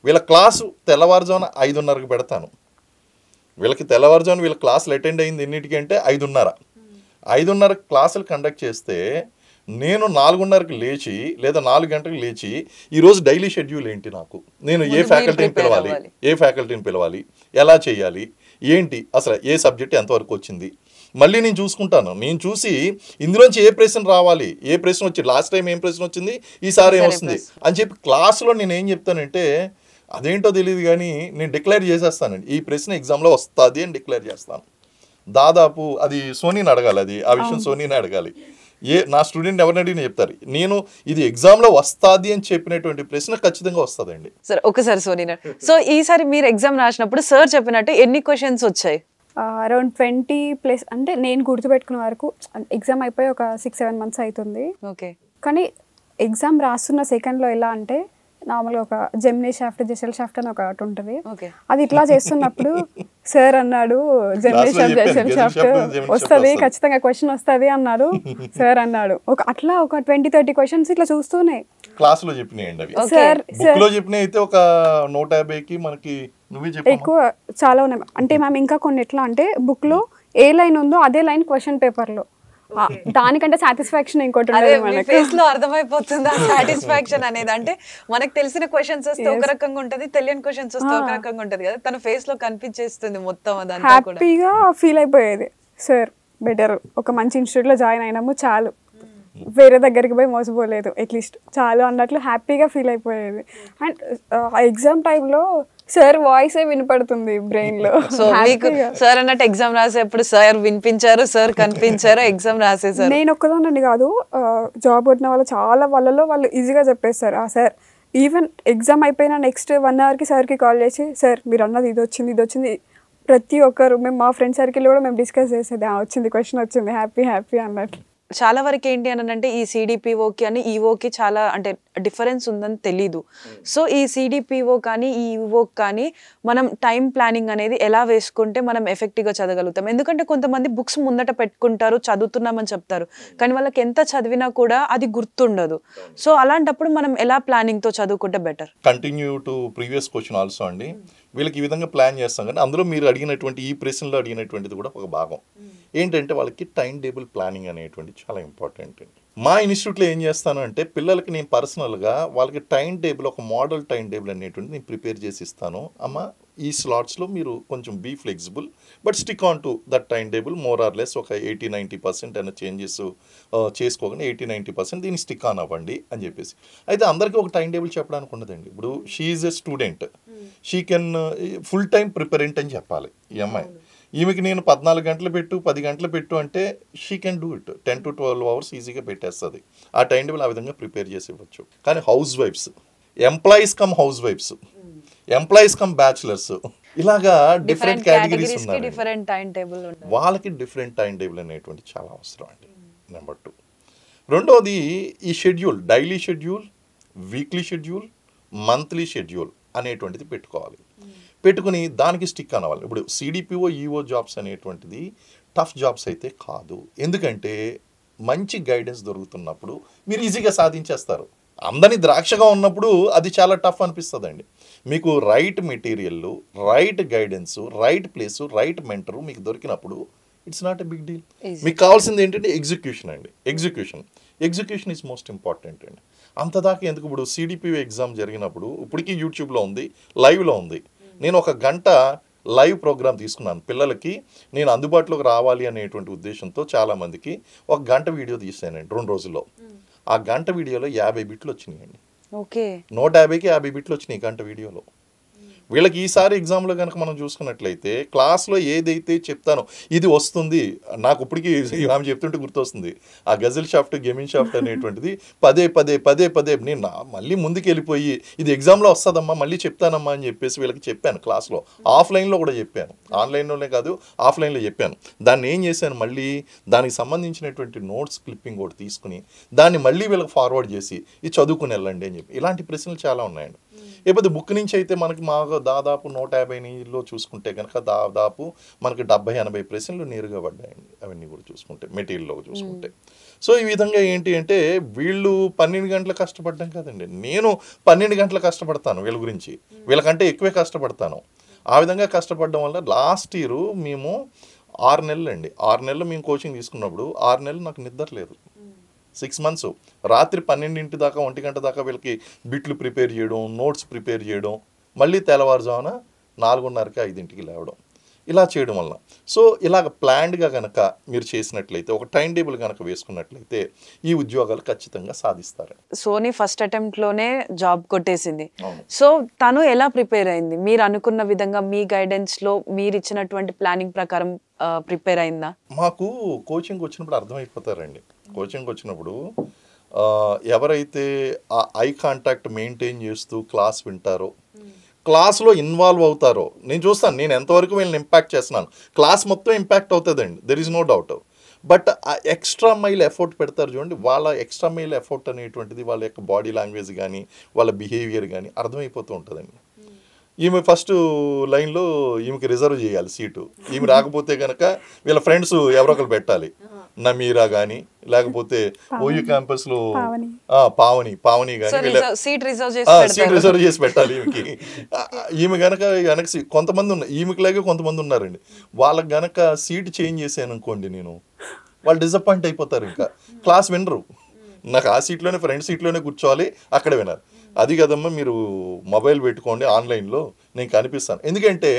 వీళ్ళ క్లాసు తెల్లవారుజామున 5:30కి పెడతాను. వీళ్ళకి తెల్లవారుజామున వీళ్ళ క్లాసులు అటెండ్ అయింది ఎన్నిటికంటే 5:30 క్లాసులు కండక్ట్ చేస్తే నేను 4:30కి లేచి లేదా 4 గంటలకు లేచి ఈరోజు డైలీ షెడ్యూల్ ఏంటి, నాకు నేను ఏ ఫ్యాకల్టీని పిలవాలి, ఎలా చేయాలి, ఏంటి అసలు ఏ సబ్జెక్ట్ ఎంతవరకు వచ్చింది, మళ్ళీ నేను చూసుకుంటాను. నేను చూసి ఇందులోంచి ఏ ప్రశ్న రావాలి, ఏ ప్రశ్న వచ్చింది, లాస్ట్ టైం ఏం ప్రశ్న వచ్చింది, ఈసారి ఏమొస్తుంది అని చెప్పి క్లాసులో నేను ఏం చెప్తానంటే అదేంటో తెలియదు కానీ నేను డిక్లేర్ చేసేస్తానండి, ఈ ప్రశ్న ఎగ్జామ్లో వస్తుంది అని డిక్లేర్ చేస్తాను. దాదాపు అది సోనీని అడగాలి, అది ఆ విషయం సోనీని అడగాలి. నా స్టూడెంట్ ఎవరిని అడిగినా చెప్తారు, నేను ఇది ఎగ్జామ్లో వస్తుంది అని చెప్పినటువంటి ప్రశ్న ఖచ్చితంగా వస్తుందండి. సార్ ఒకసారి సోనీ, సో ఈసారి మీరు ఎగ్జామ్ రాసినప్పుడు సార్ చెప్పినట్టు ఎన్ని క్వశ్చన్స్ వచ్చాయి? అరౌండ్ 20+ అంటే నేను గుర్తుపెట్టుకున్న వరకు ఎగ్జామ్ అయిపోయి ఒక 6-7 months అవుతుంది. ఓకే. కానీ ఎగ్జామ్ రాస్తున్న సెకండ్లో ఎలా అంటే నార్మల్గా ఒక జెమినీ షాఫ్ట్, జెసెల్ షాఫ్ట్ అని ఒకటి ఉంటుంది. అది ఇట్లా చేస్తున్నప్పుడు సార్ అన్నాడు జెమినీ షాఫ్ట్, జెసెల్ షాఫ్ట్ వస్తుంది, ఖచ్చితంగా క్వశ్చన్ వస్తుంది అన్నారు సార్ అన్నాడు. అట్లా ఒక 20-30 క్వశ్చన్స్ ఇట్లా చూస్తూనే క్లాసులో చెప్పినాయండి అవి. సార్ బుక్లో చెప్పిన అయితే ఒక 150కి మనకి ఎక్కువ చాలా ఉన్నాయి. అంటే మ్యామ్ ఇంకా కొన్ని ఎట్లా అంటే బుక్లో ఏ లైన్ ఉందో అదే లైన్ క్వశ్చన్ పేపర్లో, దానికంటే సాటిస్ఫాక్షన్ ఇంకోటి ఫేస్ లో అర్థమైపోతుంది ఆ సాటిస్ఫాక్షన్ అనేది. అంటే మనకు తెలిసిన క్వశ్చన్స్ వస్తే ఒక రకంగా ఉంటది, తెలియని క్వశ్చన్స్ వస్తే ఒక రకంగా ఉంటది కదా, తన ఫేస్ లో కనిపించేస్తుంది మొత్తం. అదంతా హ్యాపీగా ఫీల్ అయిపోయేది. సార్ బెటర్, ఒక మంచి ఇన్స్టిట్యూట్ లో జాయిన్ అయినాము చాలు, వేరే దగ్గరికి పోయి మోసపోలేదు, అట్లీస్ట్ చాలు అన్నట్లు హ్యాపీగా ఫీల్ అయిపోయేది. అండ్ ఆ ఎగ్జామ్ టైంలో సార్ వాయిసే వినపడుతుంది బ్రెయిన్ లో. సో మీకు సార్ అన్నట్టు ఎగ్జామ్ రాసేప్పుడు సార్ వినిపించారు, సార్ కనిపించారు, ఎగ్జామ్ రాసేసారు. నేను ఒక్కదాన్ని కాదు, జాబ్ కొట్టిన వాళ్ళు చాలా వాళ్ళలో వాళ్ళు ఈజీగా చెప్పేస్తారు. సార్ ఈవెన్ ఎగ్జామ్ అయిపోయిన నెక్స్ట్ 1 hourకి సార్కి కాల్ చేసి సార్ మీరు అన్నది ఇది వచ్చింది ప్రతి ఒక్కరు మేము మా ఫ్రెండ్ సర్కిల్ కూడా మేము డిస్కస్ చేసేది, వచ్చింది క్వశ్చన్ వచ్చింది, హ్యాపీ అన్నట్లు. చాలా వరకు ఏంటి అని అంటే ఈ సిడిపిఓకి అని ఈఓకి చాలా అంటే డిఫరెన్స్ ఉందని తెలీదు. సో ఈ సిడిపిఓ కానీ ఈ ఈఓకి కానీ మనం టైం ప్లానింగ్ అనేది ఎలా వేసుకుంటే మనం ఎఫెక్టివ్గా చదవగలుగుతాం? ఎందుకంటే కొంతమంది బుక్స్ ముందట పెట్టుకుంటారు, చదువుతున్నామని చెప్తారు, కానీ వాళ్ళకి ఎంత చదివినా కూడా అది గుర్తుండదు. సో అలాంటప్పుడు మనం ఎలా ప్లానింగ్తో చదువుకుంటే better? Continue to previous question also అండి, వీళ్ళకి ఈ విధంగా ప్లాన్ చేస్తాం. కానీ అందులో మీరు అడిగినటువంటి ఈ ప్రశ్నలో అడిగినటువంటిది కూడా ఒక భాగం ఏంటంటే వాళ్ళకి టైం టేబుల్ ప్లానింగ్ అనేటువంటి చాలా ఇంపార్టెంట్ అండి. మా ఇన్స్టిట్యూట్లో ఏం చేస్తాను అంటే పిల్లలకి నేను పర్సనల్గా వాళ్ళకి టైం టేబుల్, ఒక మోడల్ టైం టేబుల్ అనేటువంటి నేను ప్రిపేర్ చేసి ఇస్తాను. అమ్మ ఈ స్లాట్స్లో మీరు కొంచెం be flexible but stick on to that time table, more or less ఒక 80-90% అయినా చేంజెస్ చేసుకోకుండా 80-90% దీన్ని స్టిక్ ఆన్ అవ్వండి అని చెప్పేసి. అయితే అందరికీ ఒక టైం టేబుల్ చెప్పడానికి ఉండదండి. ఇప్పుడు she is a student, she can full time ప్రిపరెంట్ అని చెప్పాలి ఈ అమ్మాయి. ఈమెకి నేను 14 గంటలు పెట్టు 10 గంటలు పెట్టు అంటే she can do it 10 to 12 hours ఈజీగా పెట్టేస్తుంది. ఆ టైం టేబుల్ ఆ విధంగా ప్రిపేర్ చేసి ఇవ్వచ్చు. కానీ house wives, employees come house wives, employees come bachelors, ఇలాగా డిఫరెంట్ కేటగిరీస్ ఉన్నాయి. వాళ్ళకి డిఫరెంట్ టైం టేబుల్ అనేటువంటి చాలా అవసరం అండి. నెంబర్ 2. రెండోది ఈ schedule, daily schedule, weekly schedule, monthly schedule అనేటువంటిది పెట్టుకోవాలి. పెట్టుకుని దానికి స్టిక్ అవ్వాలి. ఇప్పుడు సిడిపిఓ ఈఓ జాబ్స్ అనేటువంటిది టఫ్ జాబ్స్ అయితే కాదు. ఎందుకంటే మంచి గైడెన్స్ దొరుకుతున్నప్పుడు మీరు ఈజీగా సాధించేస్తారు. అందరినీ ద్రాక్షగా ఉన్నప్పుడు అది చాలా టఫ్ అనిపిస్తుందండి. మీకు right material, right guidance, right place, right mentor మీకు దొరికినప్పుడు it's not a big deal. మీకు కావాల్సింది ఏంటంటే ఎగ్జిక్యూషన్ అండి. ఎగ్జిక్యూషన్ ఈజ్ మోస్ట్ ఇంపార్టెంట్ అండి. అంతదాకా ఎందుకు? ఇప్పుడు సిడిపిఓ ఎగ్జామ్ జరిగినప్పుడు ఇప్పటికీ యూట్యూబ్లో ఉంది, లైవ్లో ఉంది. నేను 1 గంట లైవ్ ప్రోగ్రామ్ తీసుకున్నాను పిల్లలకి, నేను అందుబాటులోకి రావాలి అనేటువంటి ఉద్దేశంతో చాలామందికి 1 గంట వీడియో తీసానండి 2 రోజుల్లో. ఆ గంట వీడియోలో 50 బిట్లు వచ్చినాయండి. 150కి 50 బిట్లు వచ్చినాయి గంట వీడియోలో. వీళ్ళకి ఈసారి ఎగ్జామ్లో కనుక మనం చూసుకున్నట్లయితే క్లాస్లో ఏదైతే చెప్తానో ఇది వస్తుంది, నాకు ఇప్పటికీ ఆమె చెప్తుంటే గుర్తొస్తుంది ఆ గజల్ షాఫ్ట్ గెమిన్ షాఫ్ట్ అనేటువంటిది పదే పదే పదే పదే నేను మళ్ళీ ముందుకు వెళ్ళిపోయి ఇది ఎగ్జామ్లో వస్తుందమ్మా మళ్ళీ చెప్తానమ్మా అని చెప్పేసి వీళ్ళకి చెప్పాను క్లాస్లో, ఆఫ్లైన్లో కూడా చెప్పాను, ఆన్లైన్లోనే కాదు ఆఫ్లైన్లో చెప్పాను. దాన్ని ఏం చేశాను, మళ్ళీ దానికి సంబంధించినటువంటి నోట్స్ క్లిప్పింగ్ కూడా తీసుకుని దాన్ని మళ్ళీ వీళ్ళకి ఫార్వర్డ్ చేసి ఇది చదువుకుని వెళ్ళండి అని చెప్పి. ఇలాంటి ప్రశ్నలు చాలా ఉన్నాయండి. లేకపోతే బుక్ నుంచి అయితే మనకి మాకు దాదాపు 150లో చూసుకుంటే కనుక దాదాపు మనకి 70-80 ప్రశ్నలు నేరుగా పడ్డాయండి. అవన్నీ కూడా చూసుకుంటే మెటీరియల్లో చూసుకుంటే. సో ఈ విధంగా ఏంటి అంటే వీళ్ళు 12 గంటలు కష్టపడడం కాదండి, నేను 12 గంటలు కష్టపడతాను వీళ్ళ గురించి, వీళ్ళకంటే ఎక్కువే కష్టపడతాను. ఆ విధంగా కష్టపడడం వల్ల లాస్ట్ ఇయర్ మేము 6 నెలలు అండి, 6 నెలలు మేము కోచింగ్ తీసుకున్నప్పుడు 6 నెలలు నాకు నిద్ర లేదు. 6 months రాత్రి 12 దాకా 1 గంట దాకా వీళ్ళకి బిట్లు ప్రిపేర్ చేయడం, నోట్స్ ప్రిపేర్ చేయడం, మళ్ళీ తెల్లవారుజామున 4:30కి 5ంటికి లేవడం, ఇలా చేయడం వల్ల. సో ఇలాగ ప్లాన్డ్గా కనుక మీరు చేసినట్లయితే ఒక టైం టేబుల్ కనుక వేసుకున్నట్లయితే ఈ ఉద్యోగాలు ఖచ్చితంగా సాధిస్తారు. సోనీ ఫస్ట్ అటెంప్ట్లోనే జాబ్ కొట్టేసింది. సో తను ఎలా ప్రిపేర్ అయింది? మీరు అనుకున్న విధంగా మీ గైడెన్స్లో మీరు ఇచ్చినటువంటి ప్లానింగ్ ప్రకారం ప్రిపేర్ అయిందా? మాకు కోచింగ్ వచ్చినప్పుడు అర్థమైపోతారండి. కోచింగ్ వచ్చినప్పుడు ఎవరైతే ఆ ఐ కాంటాక్ట్ మెయింటైన్ చేస్తూ క్లాస్ వింటారో, క్లాస్లో ఇన్వాల్వ్ అవుతారో, నేను చూస్తాను నేను ఎంతవరకు వీళ్ళని ఇంపాక్ట్ చేస్తున్నాను. క్లాస్ మొత్తం ఇంపాక్ట్ అవుతుందండి, there is no doubt. But ఆ ఎక్స్ట్రా మైల్ ఎఫర్ట్ పెడతారు చూడండి, వాళ్ళ ఎక్స్ట్రా మైల్ ఎఫర్ట్ అనేటువంటిది వాళ్ళ యొక్క బాడీ లాంగ్వేజ్ కానీ వాళ్ళ బిహేవియర్ కానీ అర్థమైపోతూ ఉంటుందండి. ఈమె ఫస్ట్ లైన్లో ఈమెకి రిజర్వ్ చేయాలి సీటు, ఈమె రాకపోతే కనుక వీళ్ళ ఫ్రెండ్స్ ఎవరో ఒకరు పెట్టాలి, నమీరా కానీ లేకపోతే ఓయూ క్యాంపస్లో పావని కానీ సీట్ రిజర్వ్ చేసి పెట్టాలి ఈమెకి. ఈమె గనక కొంతమంది ఉన్నారు, ఈమెకి లాగే కొంతమంది ఉన్నారండి, వాళ్ళకి గనక సీట్ చేంజ్ చేశాను అనుకోండి నేను, వాళ్ళు డిసప్పాయింట్ అయిపోతారు, ఇంకా క్లాస్ వినరు. నాకు ఆ సీట్లోనే ఫ్రంట్ సీట్లోనే కూర్చోవాలి, అక్కడ వినాలి. అది కదమ్మా మీరు మొబైల్ పెట్టుకోండి ఆన్లైన్లో నేను కనిపిస్తాను, ఎందుకంటే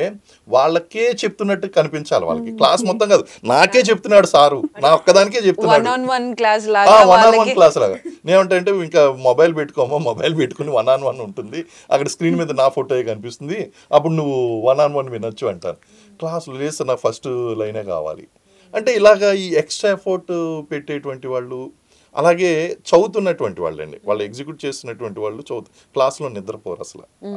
వాళ్ళకే చెప్తున్నట్టు కనిపించాలి వాళ్ళకి, క్లాస్ మొత్తం కాదు నాకే చెప్తున్నాడు సారు, నా ఒక్కదానికే చెప్తున్నాడు, 1-on-1 క్లాస్ లాగా. నేనంటే ఇంకా మొబైల్ పెట్టుకోమో, మొబైల్ పెట్టుకుని 1-on-1 ఉంటుంది, అక్కడ స్క్రీన్ మీద నా ఫోటో కనిపిస్తుంది, అప్పుడు నువ్వు 1-on-1 వినొచ్చు అంటాను. క్లాసులు లేదు నాకు ఫస్ట్ లైనే కావాలి అంటే ఇలాగా ఈ ఎక్స్ట్రా ఎఫర్ట్ పెట్టేటువంటి వాళ్ళు, అలాగే చదువుతున్నటువంటి వాళ్ళండి, వాళ్ళు ఎగ్జిక్యూట్ చేస్తున్నటువంటి వాళ్ళు క్లాస్లో నిద్రపోరు,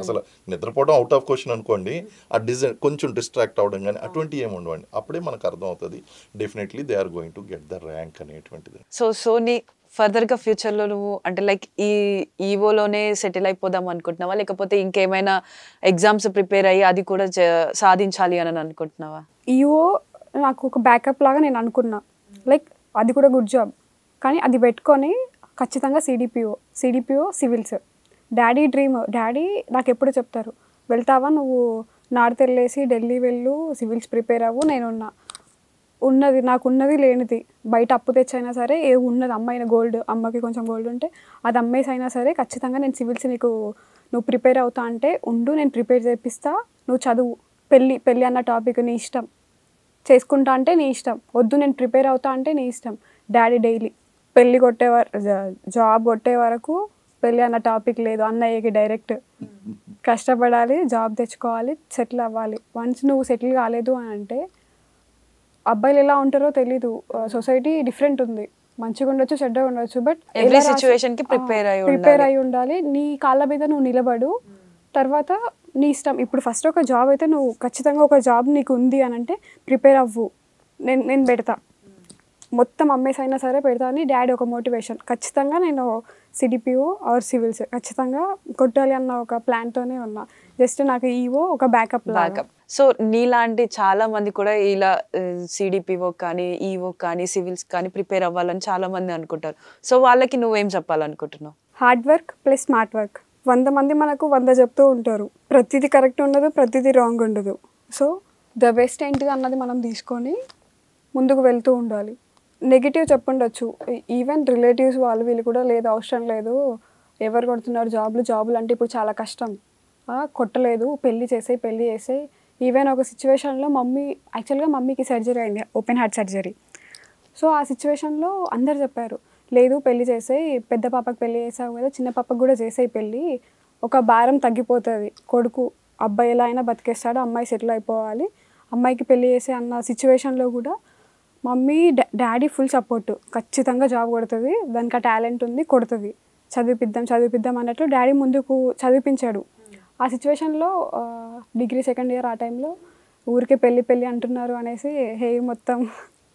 అసలు నిద్రపోవడం అవుట్ ఆఫ్ క్వశ్చన్ అనుకోండి, ఆ కొంచెం డిస్ట్రాక్ట్ అవ్వడం కానీ అటువంటివి ఏమి ఉండవండి. అప్పుడే మనకు అర్థం అవుతుంది definitely they are going to get the rank అనేటువంటిది. సో నీ ఫర్దర్గా ఫ్యూచర్లో నువ్వు అంటే లైక్ ఈ ఈవోలోనే సెటిల్ అయిపోదాం అనుకుంటున్నావా, లేకపోతే ఇంకేమైనా ఎగ్జామ్స్ ప్రిపేర్ అయ్యి అది కూడా సాధించాలి అని అనుకుంటున్నావా? ఈవో నాకు ఒక బ్యాకప్ లాగా నేను అనుకున్నా, లైక్ అది కూడా గుడ్ జాబ్, కానీ అది పెట్టుకొని ఖచ్చితంగా CDPO civils. Daddy dream, daddy నాకు ఎప్పుడు చెప్తారు, వెళ్తావా నువ్వు నార్త్ వెళ్ళేసి ఢిల్లీ వెళ్ళు, సివిల్స్ ప్రిపేర్ అవ్వు, నేనున్నా, ఉన్నది నాకున్నది లేనిది బయట అప్పు తెచ్చైనా సరే, ఏ ఉన్నది అమ్మాయిన గోల్డ్, అమ్మకి కొంచెం గోల్డ్ ఉంటే అది అమ్మేసి అయినా సరే ఖచ్చితంగా నేను సివిల్స్ నువ్వు ప్రిపేర్ అవుతా అంటే ఉండు, నేను ప్రిపేర్ చేపిస్తా, నువ్వు చదువు, పెళ్ళి అన్న టాపిక్ నీ ఇష్టం, చేసుకుంటా అంటే నీ ఇష్టం, వద్దు నేను ప్రిపేర్ అవుతా అంటే నీ ఇష్టం. డాడీ డైలీ పెళ్ళి జాబ్ కొట్టే వరకు పెళ్ళి అన్న టాపిక్ లేదు, అన్నయ్యకి డైరెక్ట్ కష్టపడాలి, జాబ్ తెచ్చుకోవాలి, సెటిల్ అవ్వాలి. వన్స్ నువ్వు సెటిల్ కాలేదు అని అంటే అబ్బాయిలు ఎలా ఉంటారో తెలీదు, సొసైటీ డిఫరెంట్ ఉంది, మంచిగా ఉండొచ్చు చెడ్డగా ఉండొచ్చు, బట్ ప్రిపేర్ అయి ఉండాలి. నీ కాళ్ళ మీద నువ్వు నిలబడు, తర్వాత నీ ఇష్టం. ఇప్పుడు ఫస్ట్ ఒక జాబ్ అయితే నువ్వు ఖచ్చితంగా ఒక జాబ్ నీకు ఉంది అని అంటే ప్రిపేర్ అవ్వు, నేను పెడతా, మొత్తం అమ్మేసి అయినా సరే పెడతా అని డాడీ ఒక మోటివేషన్. ఖచ్చితంగా నేను సిడిపిఓ ఆర్ సివిల్స్ ఖచ్చితంగా కొట్టాలి అన్న ఒక ప్లాన్తోనే ఉన్నా. జస్ట్ నాకు ఈవో ఒక బ్యాకప్. సో నీలాంటి చాలా మంది కూడా ఇలా సిడిపిఓ కానీ ఈవో కానీ సివిల్స్ కానీ ప్రిపేర్ అవ్వాలని చాలా మంది అనుకుంటారు. సో వాళ్ళకి నువ్వేం చెప్పాలనుకుంటున్నావు? Hard work plus smart work. 100 మంది మనకు 100 చెప్తూ ఉంటారు, ప్రతిదీ కరెక్ట్ ఉండదు, ప్రతిదీ రాంగ్ ఉండదు. సో ద బెస్ట్ ఏంటిది అన్నది మనం తీసుకొని ముందుకు వెళ్తూ ఉండాలి. నెగిటివ్ చెప్పుండొచ్చు, ఈవెన్ రిలేటివ్స్ వాళ్ళు వీళ్ళు కూడా లేదు, అవసరం లేదు, ఎవరు కొడుతున్నారు జాబులు అంటే ఇప్పుడు చాలా కష్టం, కొట్టలేదు, పెళ్ళి చేసే. ఈవెన్ ఒక సిచ్యువేషన్లో యాక్చువల్గా మమ్మీకి సర్జరీ అయింది, ఓపెన్ హార్ట్ సర్జరీ. సో ఆ సిచ్యువేషన్లో అందరు చెప్పారు, లేదు పెళ్ళి చేసేయి, పెద్ద పాపకు పెళ్ళి చేసావు కదా, చిన్న పాపకు కూడా చేసేయి పెళ్ళి, ఒక భారం తగ్గిపోతుంది, కొడుకు అబ్బాయి ఎలా అయినా బతికేస్తాడు, అమ్మాయి సెటిల్ అయిపోవాలి, అమ్మాయికి పెళ్లి చేసే అన్న సిచ్యువేషన్లో కూడా మమ్మీ డాడీ ఫుల్ సపోర్ట్, ఖచ్చితంగా జాబ్ కొడుతుంది, దానికి ఆ టాలెంట్ ఉంది, కొడుతుంది, చదివిపిద్దాం అన్నట్లు డాడీ ముందుకు చదివించాడు. ఆ సిచ్యువేషన్లో డిగ్రీ సెకండ్ ఇయర్ ఆ టైంలో ఊరికే పెళ్ళి అంటున్నారు అనేసి హెయిర్ మొత్తం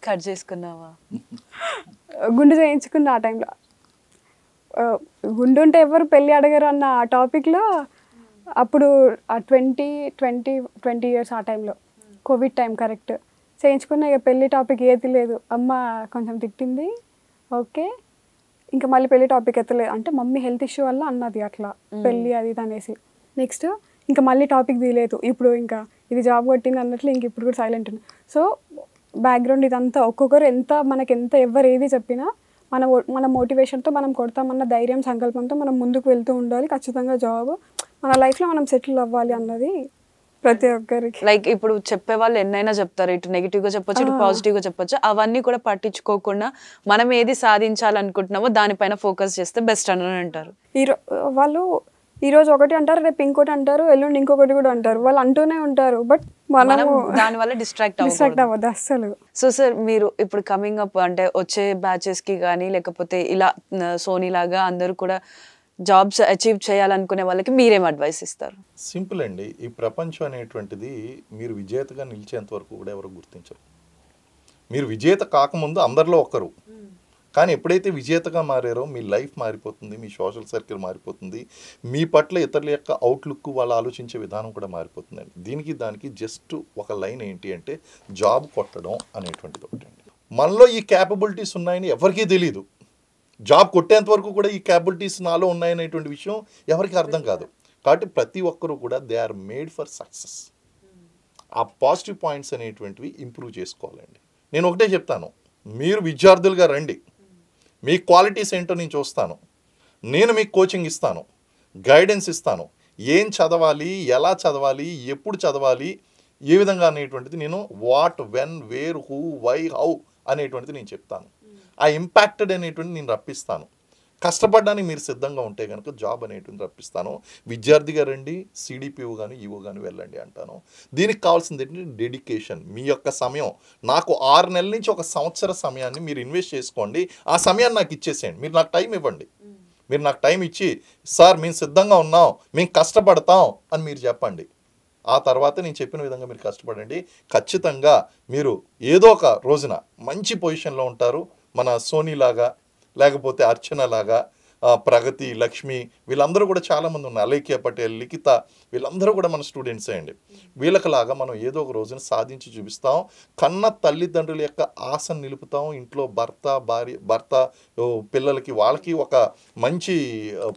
కట్ చేసుకున్నావా? గుండు చేయించుకున్న ఆ టైంలో. గుండు ఉంటే ఎవరు పెళ్ళి అడగరు అన్న ఆ టాపిక్లో అప్పుడు 20 ఇయర్స్ ఆ టైంలో కోవిడ్ టైం కరెక్ట్ చేయించుకున్న. ఇక పెళ్ళి టాపిక్ ఏది లేదు, అమ్మ కొంచెం తిట్టింది, ఓకే ఇంకా మళ్ళీ పెళ్ళి టాపిక్ ఎత్తలేదు, అంటే మమ్మీ హెల్త్ ఇష్యూ వల్ల అన్నది అట్లా పెళ్ళి అది ఇది అనేసి. నెక్స్ట్ ఇంకా మళ్ళీ టాపిక్ తీయలేదు, ఇప్పుడు ఇంకా ఇది జాబ్ కొట్టింది అన్నట్లు ఇంక ఇప్పుడు కూడా సైలెంట్ ఉంది. సో బ్యాక్గ్రౌండ్ ఇదంతా ఒక్కొక్కరు మనకి ఎంత ఎవరు ఏది చెప్పినా మన మోటివేషన్తో మనం కొడతామన్న ధైర్యం సంకల్పంతో మనం ముందుకు వెళ్తూ ఉండాలి. ఖచ్చితంగా జాబ్ మన లైఫ్లో మనం సెటిల్ అవ్వాలి అన్నది ప్రతి ఒక్కరికి. లైక్ ఇప్పుడు చెప్పే వాళ్ళు ఎన్నైనా చెప్తారు, ఇటు నెగిటివ్గా చెప్పొచ్చు, ఇటు పాజిటివ్గా చెప్పొచ్చు. అవన్నీ కూడా పట్టించుకోకుండా మనం ఏది సాధించాలనుకుంటున్నామో దానిపైన ఫోకస్ చేస్తే బెస్ట్ అని అంటారు. వాళ్ళు ఈరోజు ఒకటి అంటారు, రేపు ఇంకోటి అంటారు, ఎల్లుండి ఇంకొకటి కూడా అంటారు, వాళ్ళు అంటూనే ఉంటారు, బట్ మనం దానివల్ల డిస్ట్రాక్ట్ అవ్వదు అస్సలు. సో సార్, మీరు ఇప్పుడు కమింగ్ అప్ అంటే వచ్చే బ్యాచెస్కి కానీ లేకపోతే ఇలా సోనీ లాగా అందరూ కూడా జాబ్స్ అచీవ్ చేయాలనుకునే వాళ్ళకి మీరేం అడ్వైస్ ఇస్తారు? సింపుల్ అండి, ఈ ప్రపంచం అనేటువంటిది మీరు విజేతగా నిలిచేంత వరకు కూడా ఎవరు గుర్తించరు. మీరు విజేత కాకముందు అందరిలో ఒకరు, కానీ ఎప్పుడైతే విజేతగా మారారో మీ లైఫ్ మారిపోతుంది, మీ సోషల్ సర్కిల్ మారిపోతుంది, మీ పట్ల ఇతరుల యొక్క అవుట్లుక్, వాళ్ళు ఆలోచించే విధానం కూడా మారిపోతుందండి. దానికి జస్ట్ ఒక లైన్ ఏంటి అంటే జాబ్ కొట్టడం అనేటువంటిది ఒకటి అండి. మనలో ఈ క్యాపబిలిటీస్ ఉన్నాయని ఎవరికీ తెలియదు. జాబ్ కొట్టేంత వరకు కూడా ఈ క్యాపబిలిటీస్ నాలో ఉన్నాయనేటువంటి విషయం ఎవరికి అర్థం కాదు. కాబట్టి ప్రతి ఒక్కరూ కూడా they are made for success. ఆ పాజిటివ్ పాయింట్స్ అనేటువంటివి ఇంప్రూవ్ చేసుకోవాలండి. నేను ఒకటే చెప్తాను, మీరు విద్యార్థులుగా రండి, మీ క్వాలిటీస్ ఏంటో నేను చూస్తాను, నేను మీకు కోచింగ్ ఇస్తాను, గైడెన్స్ ఇస్తాను, ఏం చదవాలి, ఎలా చదవాలి, ఎప్పుడు చదవాలి, ఏ విధంగా అనేటువంటిది నేను what, when, where, who, why, how అనేటువంటిది నేను చెప్తాను. ఆ ఇంపాక్టెడ్ అనేటువంటి నేను రప్పిస్తాను. కష్టపడడానికి మీరు సిద్ధంగా ఉంటే కనుక జాబ్ అనేటువంటి రప్పిస్తాను. విద్యార్థిగా రండి, సిడిపిఓ కానీ ఈవో కానీ వెళ్ళండి అంటాను. దీనికి కావాల్సింది ఏంటంటే డెడికేషన్. మీ యొక్క సమయం, నాకు 6 నెలల నుంచి 1 సంవత్సర సమయాన్ని మీరు ఇన్వెస్ట్ చేసుకోండి. ఆ సమయాన్ని నాకు ఇచ్చేసేయండి. మీరు నాకు టైం ఇవ్వండి. మీరు నాకు టైం ఇచ్చి, సార్ మేము సిద్ధంగా ఉన్నాం, మేము కష్టపడతాం అని మీరు చెప్పండి. ఆ తర్వాత నేను చెప్పిన విధంగా మీరు కష్టపడండి. ఖచ్చితంగా మీరు ఏదో ఒక రోజున మంచి పొజిషన్లో ఉంటారు. మన సోనీ లాగా, లేకపోతే అర్చన లాగా, ప్రగతి, లక్ష్మి, వీళ్ళందరూ కూడా చాలామంది ఉన్నారు, అలేఖ్య పటేల్, లిఖిత, వీళ్ళందరూ కూడా మన స్టూడెంట్సే అండి. వీళ్ళకిలాగా మనం ఏదో ఒక రోజున సాధించి చూపిస్తాం. కన్న తల్లిదండ్రుల యొక్క ఆశను నిలుపుతాం. ఇంట్లో భర్త పిల్లలకి వాళ్ళకి ఒక మంచి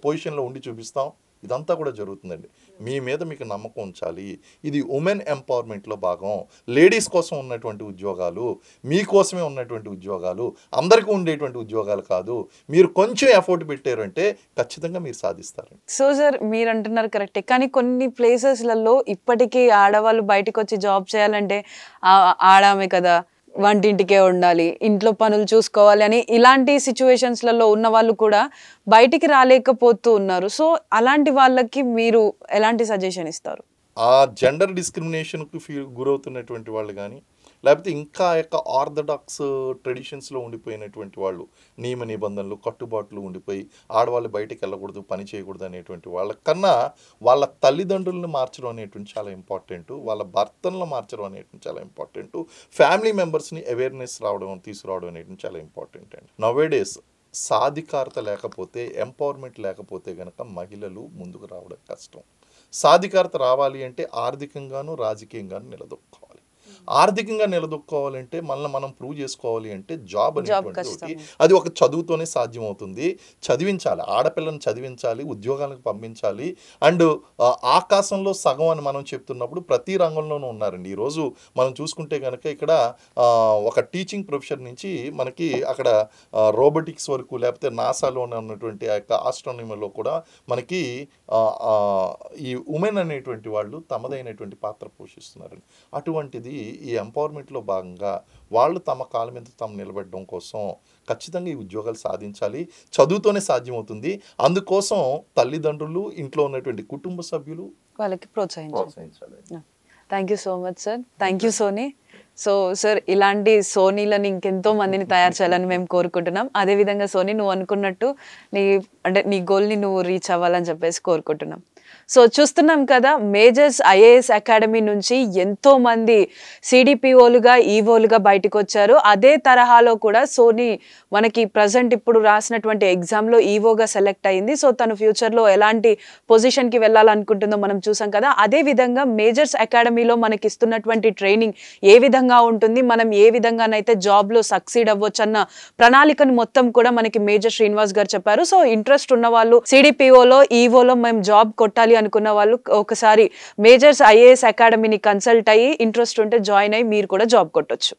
పొజిషన్లో ఉండి చూపిస్తాం. ఇదంతా కూడా జరుగుతుందండి. మీ మీద మీకు నమ్మకం ఉంచాలి. ఇది ఉమెన్ ఎంపవర్మెంట్లో భాగం. లేడీస్ కోసం ఉన్నటువంటి ఉద్యోగాలు, మీకోసమే ఉన్నటువంటి ఉద్యోగాలు, అందరికీ ఉండేటువంటి ఉద్యోగాలు కాదు. మీరు కొంచెం ఎఫర్ట్ పెట్టారంటే ఖచ్చితంగా మీరు సాధిస్తారు. సో సార్, మీరు అంటున్నారు కరెక్టే, కానీ కొన్ని ప్లేసెస్లలో ఇప్పటికీ ఆడవాళ్ళు బయటకు వచ్చి జాబ్ చేయాలంటే ఆడామే కదా, వంటింటికే ఉండాలి, ఇంట్లో పనులు చూసుకోవాలి అని ఇలాంటి సిచ్యువేషన్స్లలో ఉన్న వాళ్ళు కూడా బయటికి రాలేకపోతూ ఉన్నారు. సో అలాంటి వాళ్ళకి మీరు ఎలాంటి సజెషన్ ఇస్తారు? ఆ జెండర్ డిస్క్రిమినేషన్కి గురవుతున్నటువంటి వాళ్ళు కానీ, లేకపోతే ఇంకా యొక్క ఆర్థడాక్స్ ట్రెడిషన్స్లో ఉండిపోయినటువంటి వాళ్ళు, నియమ నిబంధనలు, కట్టుబాట్లు ఉండిపోయి ఆడవాళ్ళు బయటకు వెళ్ళకూడదు, పని చేయకూడదు అనేటువంటి వాళ్ళకన్నా వాళ్ళ తల్లిదండ్రులను మార్చడం అనేటువంటి చాలా ఇంపార్టెంట్, వాళ్ళ భర్తలను మార్చడం అనేటువంటి చాలా ఇంపార్టెంట్, ఫ్యామిలీ మెంబర్స్ని అవేర్నెస్ తీసుకురావడం అనేటువంటి చాలా ఇంపార్టెంట్ అండి. నవేడేస్ సాధికారత లేకపోతే, ఎంపవర్మెంట్ లేకపోతే కనుక మహిళలు ముందుకు రావడం కష్టం. సాధికారత రావాలి అంటే ఆర్థికంగాను రాజకీయంగాను నిలదొక్కోవాలి. ఆర్థికంగా నిలదొక్కోవాలంటే మనల్ని మనం ప్రూవ్ చేసుకోవాలి అంటే జాబ్ అనేటువంటి అది ఒక చదువుతోనే సాధ్యమవుతుంది. చదివించాలి, ఆడపిల్లను చదివించాలి, ఉద్యోగాలకు పంపించాలి. అండ్ ఆకాశంలో సగం అని మనం చెప్తున్నప్పుడు ప్రతి రంగంలోనూ ఉన్నారండి. ఈరోజు మనం చూసుకుంటే కనుక ఇక్కడ ఒక టీచింగ్ ప్రొఫెషన్ నుంచి మనకి అక్కడ రోబోటిక్స్ వరకు, లేకపోతే నాసాలోనే ఉన్నటువంటి ఆ యొక్క ఆస్ట్రానమీలో కూడా మనకి ఈ ఉమెన్ అనేటువంటి వాళ్ళు తమదైనటువంటి పాత్ర పోషిస్తున్నారండి. అటువంటిది ఈ ఎంపవర్మెంట్లో భాగంగా వాళ్ళు తమ కాళ్ళ మీద తాము నిలబెట్టడం కోసం ఖచ్చితంగా ఈ ఉద్యోగాలు సాధించాలి. చదువుతోనే సాధ్యమవుతుంది. అందుకోసం తల్లిదండ్రులు, ఇంట్లో ఉన్నటువంటి కుటుంబ సభ్యులు వాళ్ళకి ప్రోత్సహించాలి. ప్రోత్సహించాలి. Thank you so much sir. Thank you Soni. So sir ఇలాంటి సోనీలను ఇంకెంతో మందిని తయారు చేయాలని మేము కోరుకుంటున్నాం. అదేవిధంగా సోనీ నువ్వు అనుకున్నట్టు నీ గోల్ని నువ్వు రీచ్ అవ్వాలని చెప్పేసి కోరుకుంటున్నాం. సో చూస్తున్నాం కదా, మేజర్స్ ఐఏఎస్ అకాడమీ నుంచి ఎంతో మంది సిడిపిఓలుగా ఈవోలుగా బయటకు వచ్చారు. అదే తరహాలో కూడా సోనీ మనకి ప్రజెంట్ ఇప్పుడు రాసినటువంటి ఎగ్జామ్లో ఈవోగా సెలెక్ట్ అయింది. సో తను ఫ్యూచర్లో ఎలాంటి పొజిషన్కి వెళ్ళాలనుకుంటుందో మనం చూసాం కదా. అదే విధంగా మేజర్స్ అకాడమీలో మనకి ఇస్తున్నటువంటి ట్రైనింగ్ ఏ విధంగా ఉంటుంది, మనం ఏ విధంగానైతే జాబ్లో సక్సీడ్ అవ్వచ్చు అన్న ప్రణాళికను మొత్తం కూడా మనకి మేజర్ శ్రీనివాస్ గారు చెప్పారు. సో ఇంట్రెస్ట్ ఉన్న వాళ్ళు సిడిపిఓలో ఈవోలో మేము జాబ్ కొట్టాలి అనుకున్న వాళ్ళు ఒకసారి మేజర్స్ ఐఏఎస్ అకాడమీని కన్సల్ట్ అయ్యి ఇంట్రెస్ట్ ఉంటే జాయిన్ అయ్యి మీరు కూడా జాబ్ కొట్టొచ్చు.